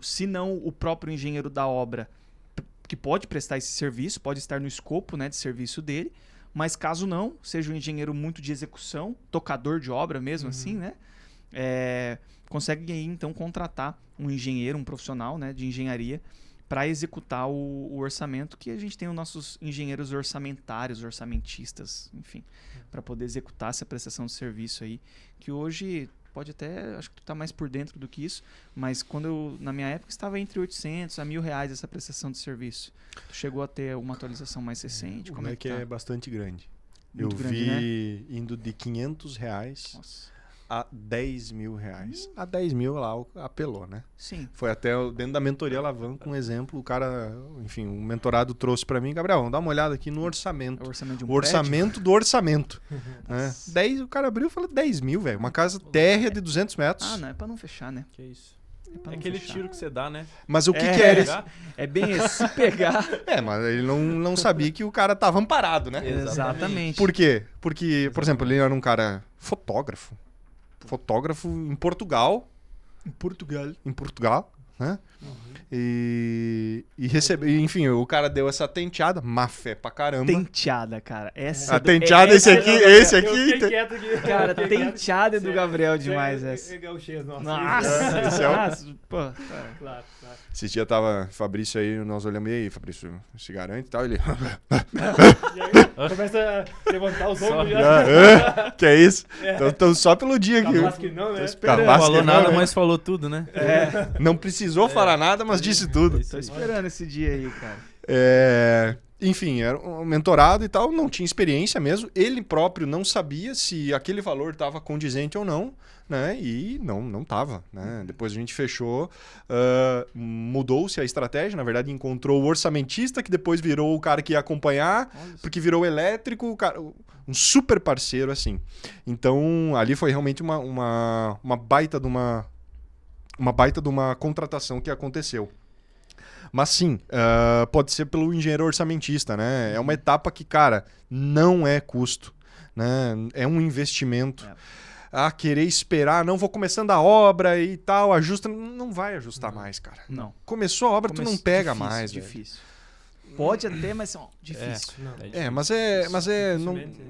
se não o próprio engenheiro da obra, que pode prestar esse serviço, pode estar no escopo, né, de serviço dele, mas caso não, seja um engenheiro muito de execução, tocador de obra mesmo assim, né, consegue aí então contratar um engenheiro, um profissional, né, de engenharia para executar o orçamento, que a gente tem os nossos engenheiros orçamentários, orçamentistas, enfim, para poder executar essa prestação de serviço aí, que hoje pode até, acho que tu tá mais por dentro do que isso, mas na minha época estava entre 800 a R$1.000 essa prestação de serviço. Tu chegou a ter uma atualização mais recente? Como é que tá? é bastante grande. Muito eu grande, vi indo de R$500 Nossa. a R$10.000. A 10 mil lá apelou, né? Sim. Foi até dentro da mentoria Alavanca um exemplo. O cara, enfim, o mentorado trouxe para mim, Gabriel, vamos dar uma olhada aqui no orçamento. O orçamento de um O orçamento do orçamento. Né? 10, o cara abriu e falou 10 mil, velho. Uma casa térrea de 200 metros. Ah, não, é pra não fechar, né? Que isso. pra É não aquele fechar. tiro que você dá, né? Mas o que, É. que era esse? Pegar? É bem esse, se pegar. Mas ele não sabia que o cara tava amparado, né? Exatamente. Por quê? Porque, por exemplo, ele era um cara fotógrafo. Fotógrafo em Portugal. Em Portugal, né? E recebeu, enfim, o cara deu essa tenteada, má fé pra caramba. Tenteada, cara. Essa A tenteada, esse aqui, esse Eu aqui. fiquei quieto aqui. Cara, Eu fiquei quieto. tenteada é do Gabriel demais essa. É gauchês, nossa. Nossa, Esse é o- nossa, pô. Claro, claro. Esse dia tava Fabrício aí, nós olhamos, e aí, Fabrício, se garante e tal, ele... E aí, começa a levantar os ombros já. que é isso? Então só pelo dia que... Capaz que não, né? Tô esperando. Não falou que não, nada, né? mas falou tudo, né? Não precisou falar nada, mas disse tudo. Tô esperando esse dia aí, cara. Enfim, era um mentorado e tal, não tinha experiência mesmo. Ele próprio não sabia se aquele valor estava condizente ou não, né? E não estava, né? Depois a gente fechou, mudou-se a estratégia, na verdade encontrou o orçamentista, que depois virou o cara que ia acompanhar, porque virou elétrico, um super parceiro, assim. Então, ali foi realmente uma baita de uma contratação que aconteceu. Mas sim, pode ser pelo engenheiro orçamentista, né? É uma etapa que, cara, não é custo, né? É um investimento. Querer esperar, não vou começando a obra e tal, ajusta, não vai ajustar mais, cara. Não. Começou a obra, tu não pega mais, velho. Difícil. Pode até, mas ó, difícil. Não. Mas não... Dificilmente.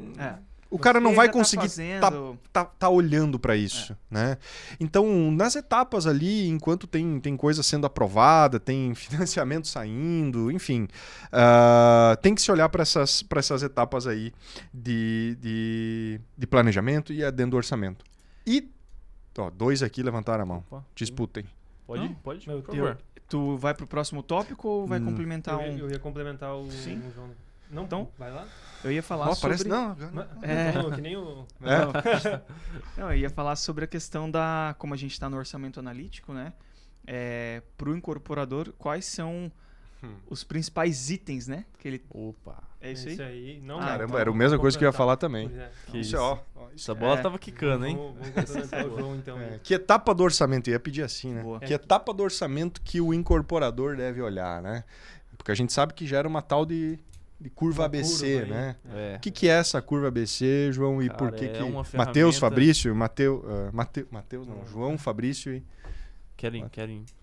o cara não vai já tá conseguir fazendo- tá olhando para isso, né? Então, nas etapas ali, enquanto tem coisa sendo aprovada, tem financiamento saindo, enfim, tem que se olhar para essas etapas aí de planejamento e dentro do orçamento. E, ó, 2 aqui levantaram a mão. Opa, Disputem. Pode, Não? pode, Meu por Deus. favor. Tu vai pro próximo tópico ou vai complementar Eu ia complementar o Sim. o João. Não, Então, vai lá? Eu ia falar Ó, sobre... parece não. É. Que nem o... Não, eu ia falar sobre a questão da... Como a gente está no orçamento analítico, né? Para o incorporador, quais são os principais itens, né? Que ele... Opa. É isso aí? aí. Não, Ah, Caramba, então, era a mesma coisa que eu ia complementar. falar também. Pois é. Que Isso, isso. ó. Essa bola É. tava quicando, hein? Vamos complementar o João, então. Que etapa do orçamento? Eu ia pedir assim, né? Boa. Que etapa do orçamento que o incorporador deve olhar, né? Porque a gente sabe que gera uma tal de curva Uma ABC, curva aí. né? É. O que é essa curva ABC, João? E Cara, por que é uma Matheus, ferramenta- Fabrício, Matheus não, João, Fabrício e... Querem,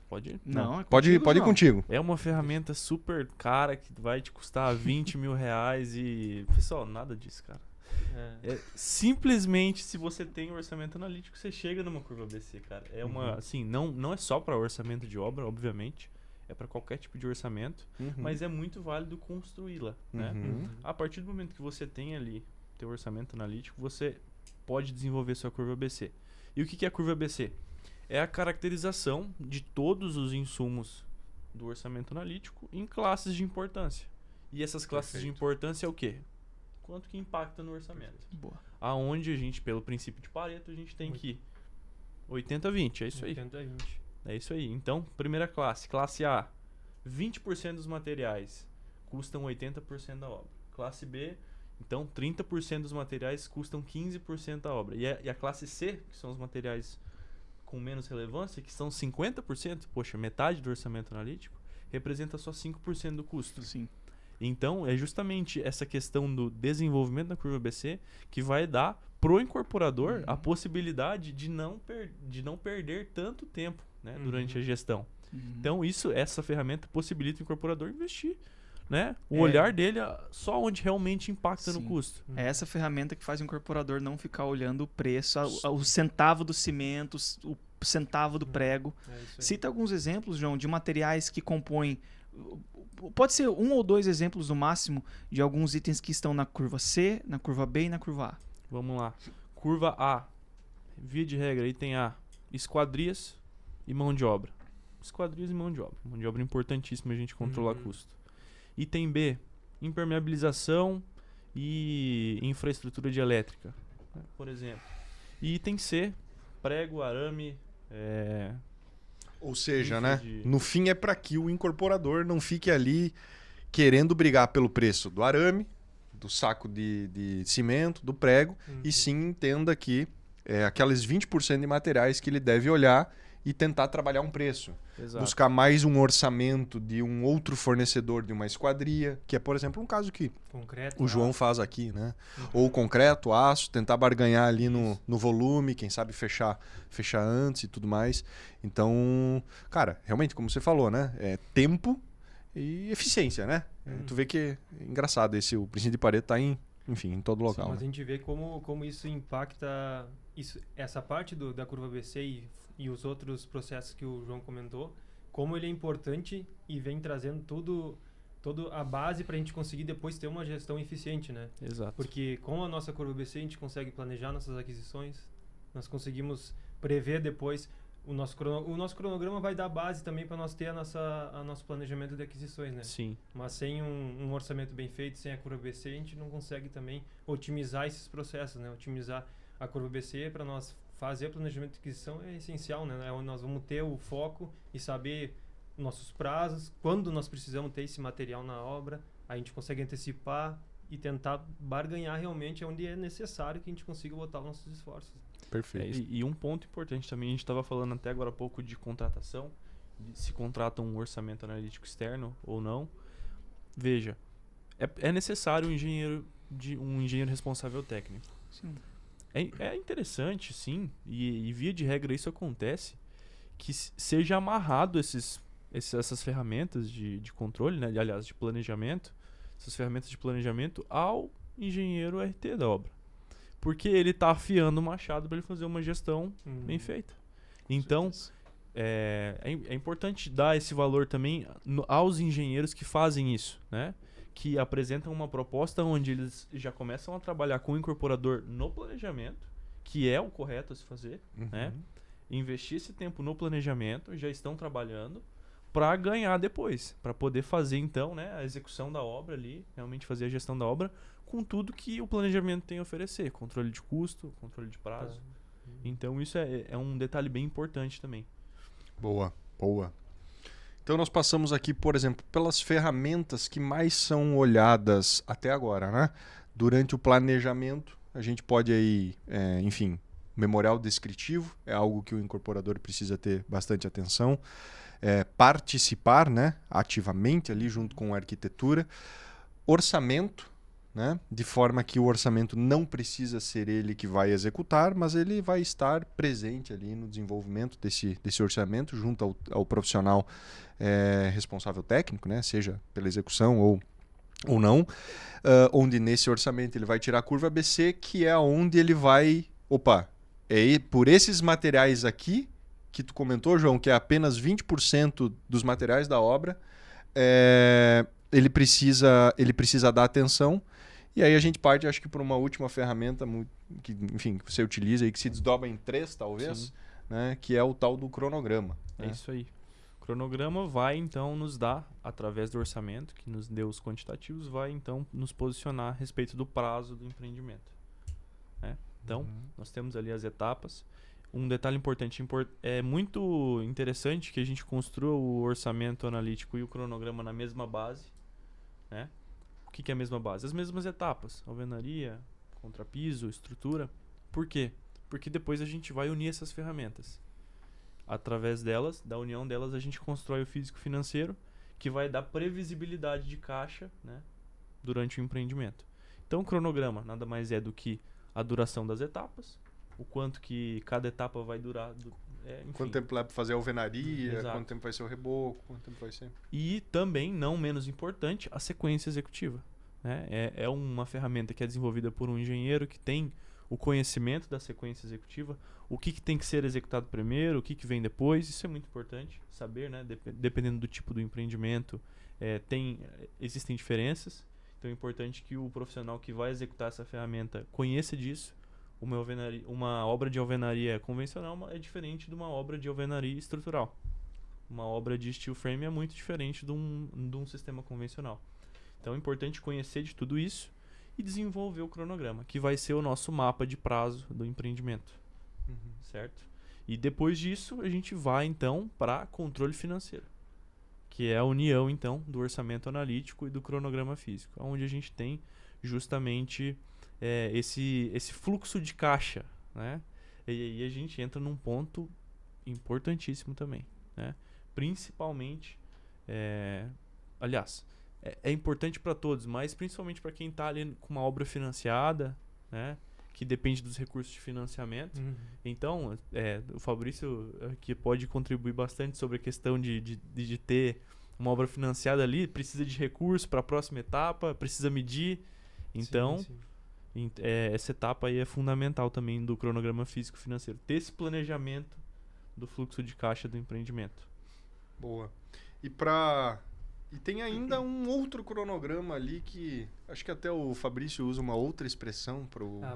pode ir? Não, é Pode ir João. contigo. É uma ferramenta super cara que vai te custar 20 mil reais e... Pessoal, nada disso, cara. É, simplesmente, se você tem um orçamento analítico, você chega numa curva ABC, cara. É uma, assim, não é só para orçamento de obra, obviamente. É para qualquer tipo de orçamento, mas é muito válido construí-la, né? Uhum. A partir do momento que você tem ali teu orçamento analítico, você pode desenvolver sua curva ABC. E o que é a curva ABC? É a caracterização de todos os insumos do orçamento analítico em classes de importância. E essas classes de Perfeito. importância é o quê? Quanto que impacta no orçamento. Boa. Aonde a gente, pelo princípio de Pareto, a gente tem que 80-20, é isso aí. 80-20. É isso aí. Então, primeira classe. Classe A, 20% dos materiais custam 80% da obra. Classe B, então 30% dos materiais custam 15% da obra. E a classe C, que são os materiais com menos relevância, que são 50%, poxa, metade do orçamento analítico, representa só 5% do custo. Sim. Então, é justamente essa questão do desenvolvimento da curva ABC que vai dar pro incorporador a possibilidade de não perder tanto tempo, né, durante a gestão. Então, essa ferramenta possibilita o incorporador investir, né? O olhar dele só onde realmente impacta no Sim. custo. É essa ferramenta que faz o incorporador não ficar olhando o preço, o centavo do cimento, o centavo do prego. É isso aí. Cita alguns exemplos, João, de materiais que compõem. Pode ser 1 ou 2 exemplos no máximo de alguns itens que estão na curva C, na curva B e na curva A. Vamos lá. Curva A. Via de regra, item A. Esquadrias e mão de obra. Esquadrias e mão de obra. Mão de obra importantíssima a gente controlar custo. Item B. Impermeabilização e infraestrutura de elétrica, né, por exemplo. E item C. Prego, arame... Ou seja, Infra né? de- No fim é para que o incorporador não fique ali querendo brigar pelo preço do arame, do saco de cimento, do prego, e sim entenda que é aqueles 20% de materiais que ele deve olhar e tentar trabalhar um preço. Exato. Buscar mais um orçamento de um outro fornecedor de uma esquadria, que é, por exemplo, um caso que Concreto. o João faz aqui, né? Ou concreto, aço, tentar barganhar ali no volume, quem sabe fechar antes e tudo mais. Então, cara, realmente, como você falou, né? É tempo e eficiência, né? Tu vê que é engraçado o princípio de Pareto tá em todo local. Mas a né? gente vê como isso impacta essa parte da curva ABC e os outros processos que o João comentou, como ele é importante e vem trazendo toda a base para a gente conseguir depois ter uma gestão eficiente, né? Exato. Porque com a nossa curva ABC a gente consegue planejar nossas aquisições, nós conseguimos prever depois o nosso cronograma vai dar base também para nós ter a nosso planejamento de aquisições, né? Sim. Mas sem um orçamento bem feito, sem a curva ABC, a gente não consegue também otimizar esses processos, né? Otimizar a curva ABC para nós fazer o planejamento de aquisição é essencial, né? É onde nós vamos ter o foco e saber nossos prazos, quando nós precisamos ter esse material na obra, a gente consegue antecipar e tentar barganhar realmente onde é necessário que a gente consiga botar os nossos esforços. Perfeito. E um ponto importante também, a gente estava falando até agora há pouco de contratação, de se contrata um orçamento analítico externo ou não. Veja, é necessário um engenheiro responsável técnico. Sim. É interessante, sim, e via de regra isso acontece, que seja amarrado essas ferramentas de controle, né, aliás, de planejamento, essas ferramentas de planejamento ao engenheiro RT da obra. Porque ele está afiando o machado para ele fazer uma gestão bem feita. Então, é importante dar esse valor também aos engenheiros que fazem isso, né? Que apresentam uma proposta onde eles já começam a trabalhar com o incorporador no planejamento, que é o correto a se fazer, né? Investir esse tempo no planejamento, já estão trabalhando para ganhar depois, para poder fazer então, né, a execução da obra ali, realmente fazer a gestão da obra com tudo que o planejamento tem a oferecer, controle de custo, controle de prazo. Então isso é um detalhe bem importante também. Boa. Então nós passamos aqui, por exemplo, pelas ferramentas que mais são olhadas até agora, né? Durante o planejamento, a gente pode aí, enfim, memorial descritivo é algo que o incorporador precisa ter bastante atenção. Participar, né, ativamente ali junto com a arquitetura. Orçamento, né, de forma que o orçamento não precisa ser ele que vai executar, mas ele vai estar presente ali no desenvolvimento desse orçamento junto ao profissional responsável técnico, né, seja pela execução ou não, onde nesse orçamento ele vai tirar a curva ABC, que é onde ele vai... por esses materiais aqui, que tu comentou, João, que é apenas 20% dos materiais da obra, ele precisa dar atenção. E aí a gente parte, acho que, por uma última ferramenta que, enfim, que você utiliza e que se desdobra em 3, talvez, né, que é o tal do cronograma. É isso aí. O cronograma vai, então, nos dar, através do orçamento, que nos deu os quantitativos, vai, então, nos posicionar a respeito do prazo do empreendimento. Né? Então, nós temos ali as etapas. Um detalhe importante, é muito interessante que a gente construa o orçamento analítico e o cronograma na mesma base, né? O que é a mesma base? As mesmas etapas, alvenaria, contrapiso, estrutura. Por quê? Porque depois a gente vai unir essas ferramentas. Através delas, da união delas, a gente constrói o físico-financeiro, que vai dar previsibilidade de caixa, né, durante o empreendimento. Então o cronograma nada mais é do que a duração das etapas, o quanto que cada etapa vai durar. Enfim. Quanto tempo leva para fazer a alvenaria, Exato. quanto tempo vai ser o reboco, quanto tempo vai ser... E também, não menos importante, a sequência executiva. Né? É uma ferramenta que é desenvolvida por um engenheiro que tem o conhecimento da sequência executiva, o que tem que ser executado primeiro, o que vem depois. Isso é muito importante saber, né? Dependendo do tipo do empreendimento, existem diferenças. Então é importante que o profissional que vai executar essa ferramenta conheça disso. Uma obra de alvenaria convencional é diferente de uma obra de alvenaria estrutural. Uma obra de steel frame é muito diferente de um sistema convencional. Então é importante conhecer de tudo isso e desenvolver o cronograma, que vai ser o nosso mapa de prazo do empreendimento. Certo? E depois disso a gente vai então para controle financeiro, que é a união então do orçamento analítico e do cronograma físico, onde a gente tem justamente esse fluxo de caixa, né? E aí a gente entra num ponto importantíssimo também, né? Principalmente, aliás, é importante para todos, mas principalmente para quem está ali com uma obra financiada, né? Que depende dos recursos de financiamento. Então, o Fabrício aqui pode contribuir bastante sobre a questão de ter uma obra financiada ali, precisa de recurso para a próxima etapa, precisa medir. Então, sim. Essa etapa aí é fundamental também do cronograma físico-financeiro. Ter esse planejamento do fluxo de caixa do empreendimento. Boa. E tem ainda um outro cronograma ali que acho que até o Fabrício usa uma outra expressão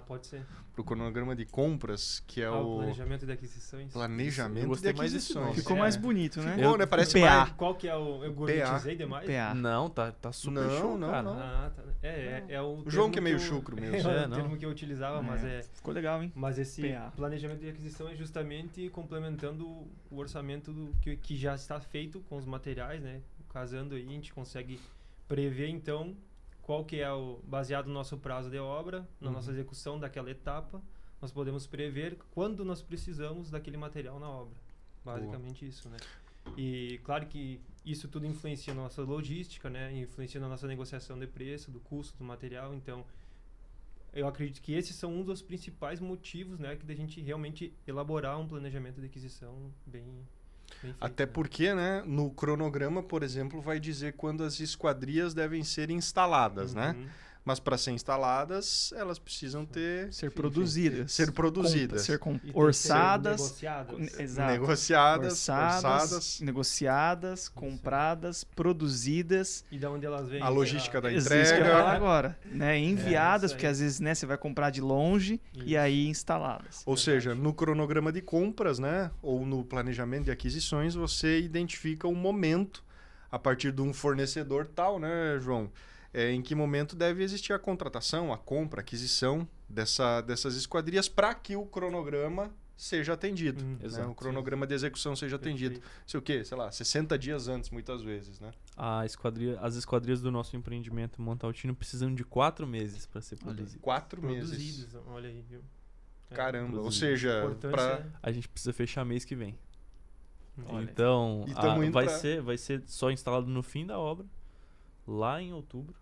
pode ser. pro cronograma de compras, que é o planejamento de aquisições. planejamento Eu gostei de mais desse aquisições. nome. Ficou mais bonito, né? Ficou, né? Parece PA. mais... Qual que é o... Eu gourmetizei demais? PA. Não, tá super Não, show, não, cara. não. Tá. É o O João termo que é meio eu- chucro mesmo. É o não. termo que eu utilizava, Ficou legal, hein? mas esse PA. planejamento de aquisição é justamente complementando o orçamento que já está feito com os materiais, né? Casando aí, a gente consegue prever, então, qual que é baseado no nosso prazo de obra, na nossa execução daquela etapa, nós podemos prever quando nós precisamos daquele material na obra. Basicamente isso, né? E claro que isso tudo influencia na nossa logística, né? Influencia na nossa negociação de preço, do custo do material. Então, eu acredito que esses são um dos principais motivos, né, que da gente realmente elaborar um planejamento de aquisição bem feito, Até né? porque, né, no cronograma, por exemplo, vai dizer quando as esquadrias devem ser instaladas, né? mas para ser instaladas, elas precisam Ser produzidas. Ser produzidas. Ser E tem que ser orçadas. negociadas. Exato. Negociadas. Negociadas, compradas, produzidas. E da onde elas vêm. A logística da Isso que eu ia falar entrega. agora. Né? Enviadas, isso aí. porque às vezes, né, você vai comprar de longe e Isso. aí instaladas. Ou seja, no cronograma de compras, né, ou no planejamento de aquisições, você identifica o momento a partir de um fornecedor tal, né, João? Em que momento deve existir a contratação, a compra, a aquisição dessas esquadrias para que o cronograma seja atendido. Né? Exato. O cronograma de execução seja atendido. Sei o quê? Sei lá, 60 dias antes, muitas vezes, né? As esquadrias do nosso empreendimento Montaltino precisam de 4 meses para ser produzidas. 4 meses. Produzidos, olha aí, viu? Caramba. Ou Produzidos. seja, Importância, para... né? A gente precisa fechar mês que vem. Olha. Então, E tamo indo pra- vai ser só instalado no fim da obra, lá em outubro.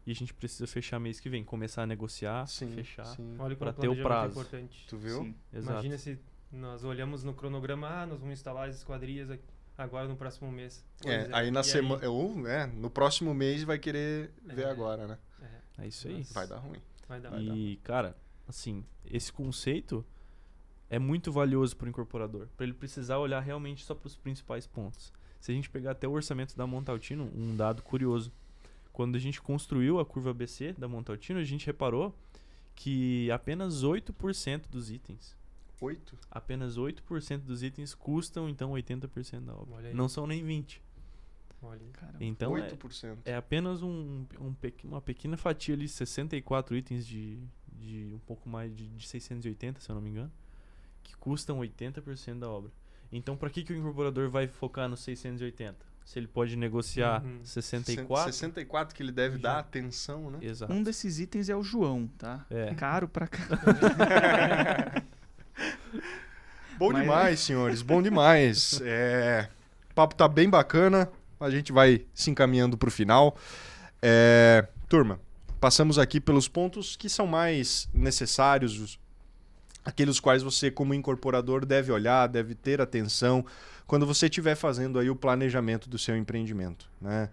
E a gente precisa fechar mês que vem, começar a negociar, fechar. sim. Olha Pra como ter o planejamento prazo. é importante. Tu viu? Sim. Exato. Imagina se nós olhamos no cronograma, nós vamos instalar as esquadrias agora no próximo mês. Pois Aí na E semana... no próximo mês vai querer ver É. agora, né? É isso aí. Vai dar ruim. vai dar. E, cara, assim, esse conceito é muito valioso para o incorporador, para ele precisar olhar realmente só para os principais pontos. Se a gente pegar até o orçamento da Montaltino, um dado curioso. Quando a gente construiu a curva ABC da Montaltino, a gente reparou que apenas 8% dos itens, 8? apenas 8% dos itens custam, então, 80% da obra. Olha aí. Não são nem 20%. Olha aí. Caramba. Então, 8%. é apenas uma pequena fatia ali, 64 itens de um pouco mais de 680, se eu não me engano, que custam 80% da obra. Então, para que o incorporador vai focar nos 680? Se ele pode negociar Uhum. 64? 64 que ele deve Já. dar atenção, né? Exato. Um desses itens é o João, tá? É. Caro pra cá. Bom Mas- demais, senhores. Bom demais. O papo tá bem bacana. A gente vai se encaminhando pro final. Turma, passamos aqui pelos pontos que são mais necessários, aqueles quais você, como incorporador, deve olhar, deve ter atenção quando você estiver fazendo aí o planejamento do seu empreendimento, né?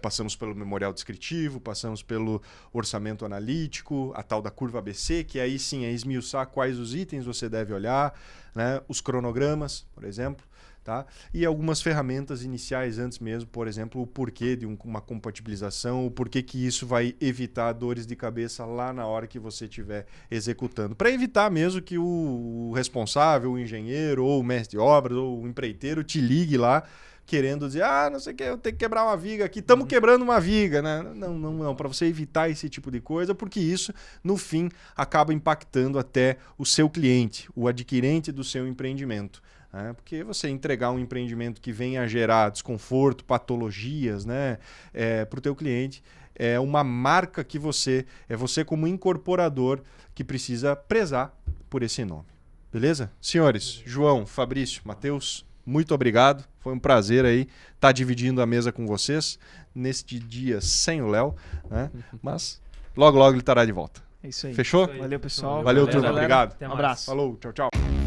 Passamos pelo memorial descritivo, passamos pelo orçamento analítico, a tal da curva ABC, que aí sim é esmiuçar quais os itens você deve olhar, né? Os cronogramas, por exemplo. Tá? E algumas ferramentas iniciais antes mesmo, por exemplo, o porquê de uma compatibilização, o porquê que isso vai evitar dores de cabeça lá na hora que você estiver executando. Para evitar mesmo que o responsável, o engenheiro, ou o mestre de obras, ou o empreiteiro te ligue lá querendo dizer, não sei o que, eu tenho que quebrar uma viga aqui, estamos quebrando uma viga, né? Não, para você evitar esse tipo de coisa, porque isso, no fim, acaba impactando até o seu cliente, o adquirente do seu empreendimento. Porque você entregar um empreendimento que venha a gerar desconforto, patologias, né, para o teu cliente, é uma marca que você como incorporador que precisa prezar por esse nome. Beleza? Senhores, João, Fabrício, Matheus, muito obrigado. Foi um prazer aí estar dividindo a mesa com vocês neste dia sem o Léo, né? Mas logo, logo ele estará de volta. É isso aí. Fechou? Isso aí. Valeu, pessoal. Valeu, Valeu, turma. galera. Obrigado. Até Um mais. abraço. Falou, tchau, tchau.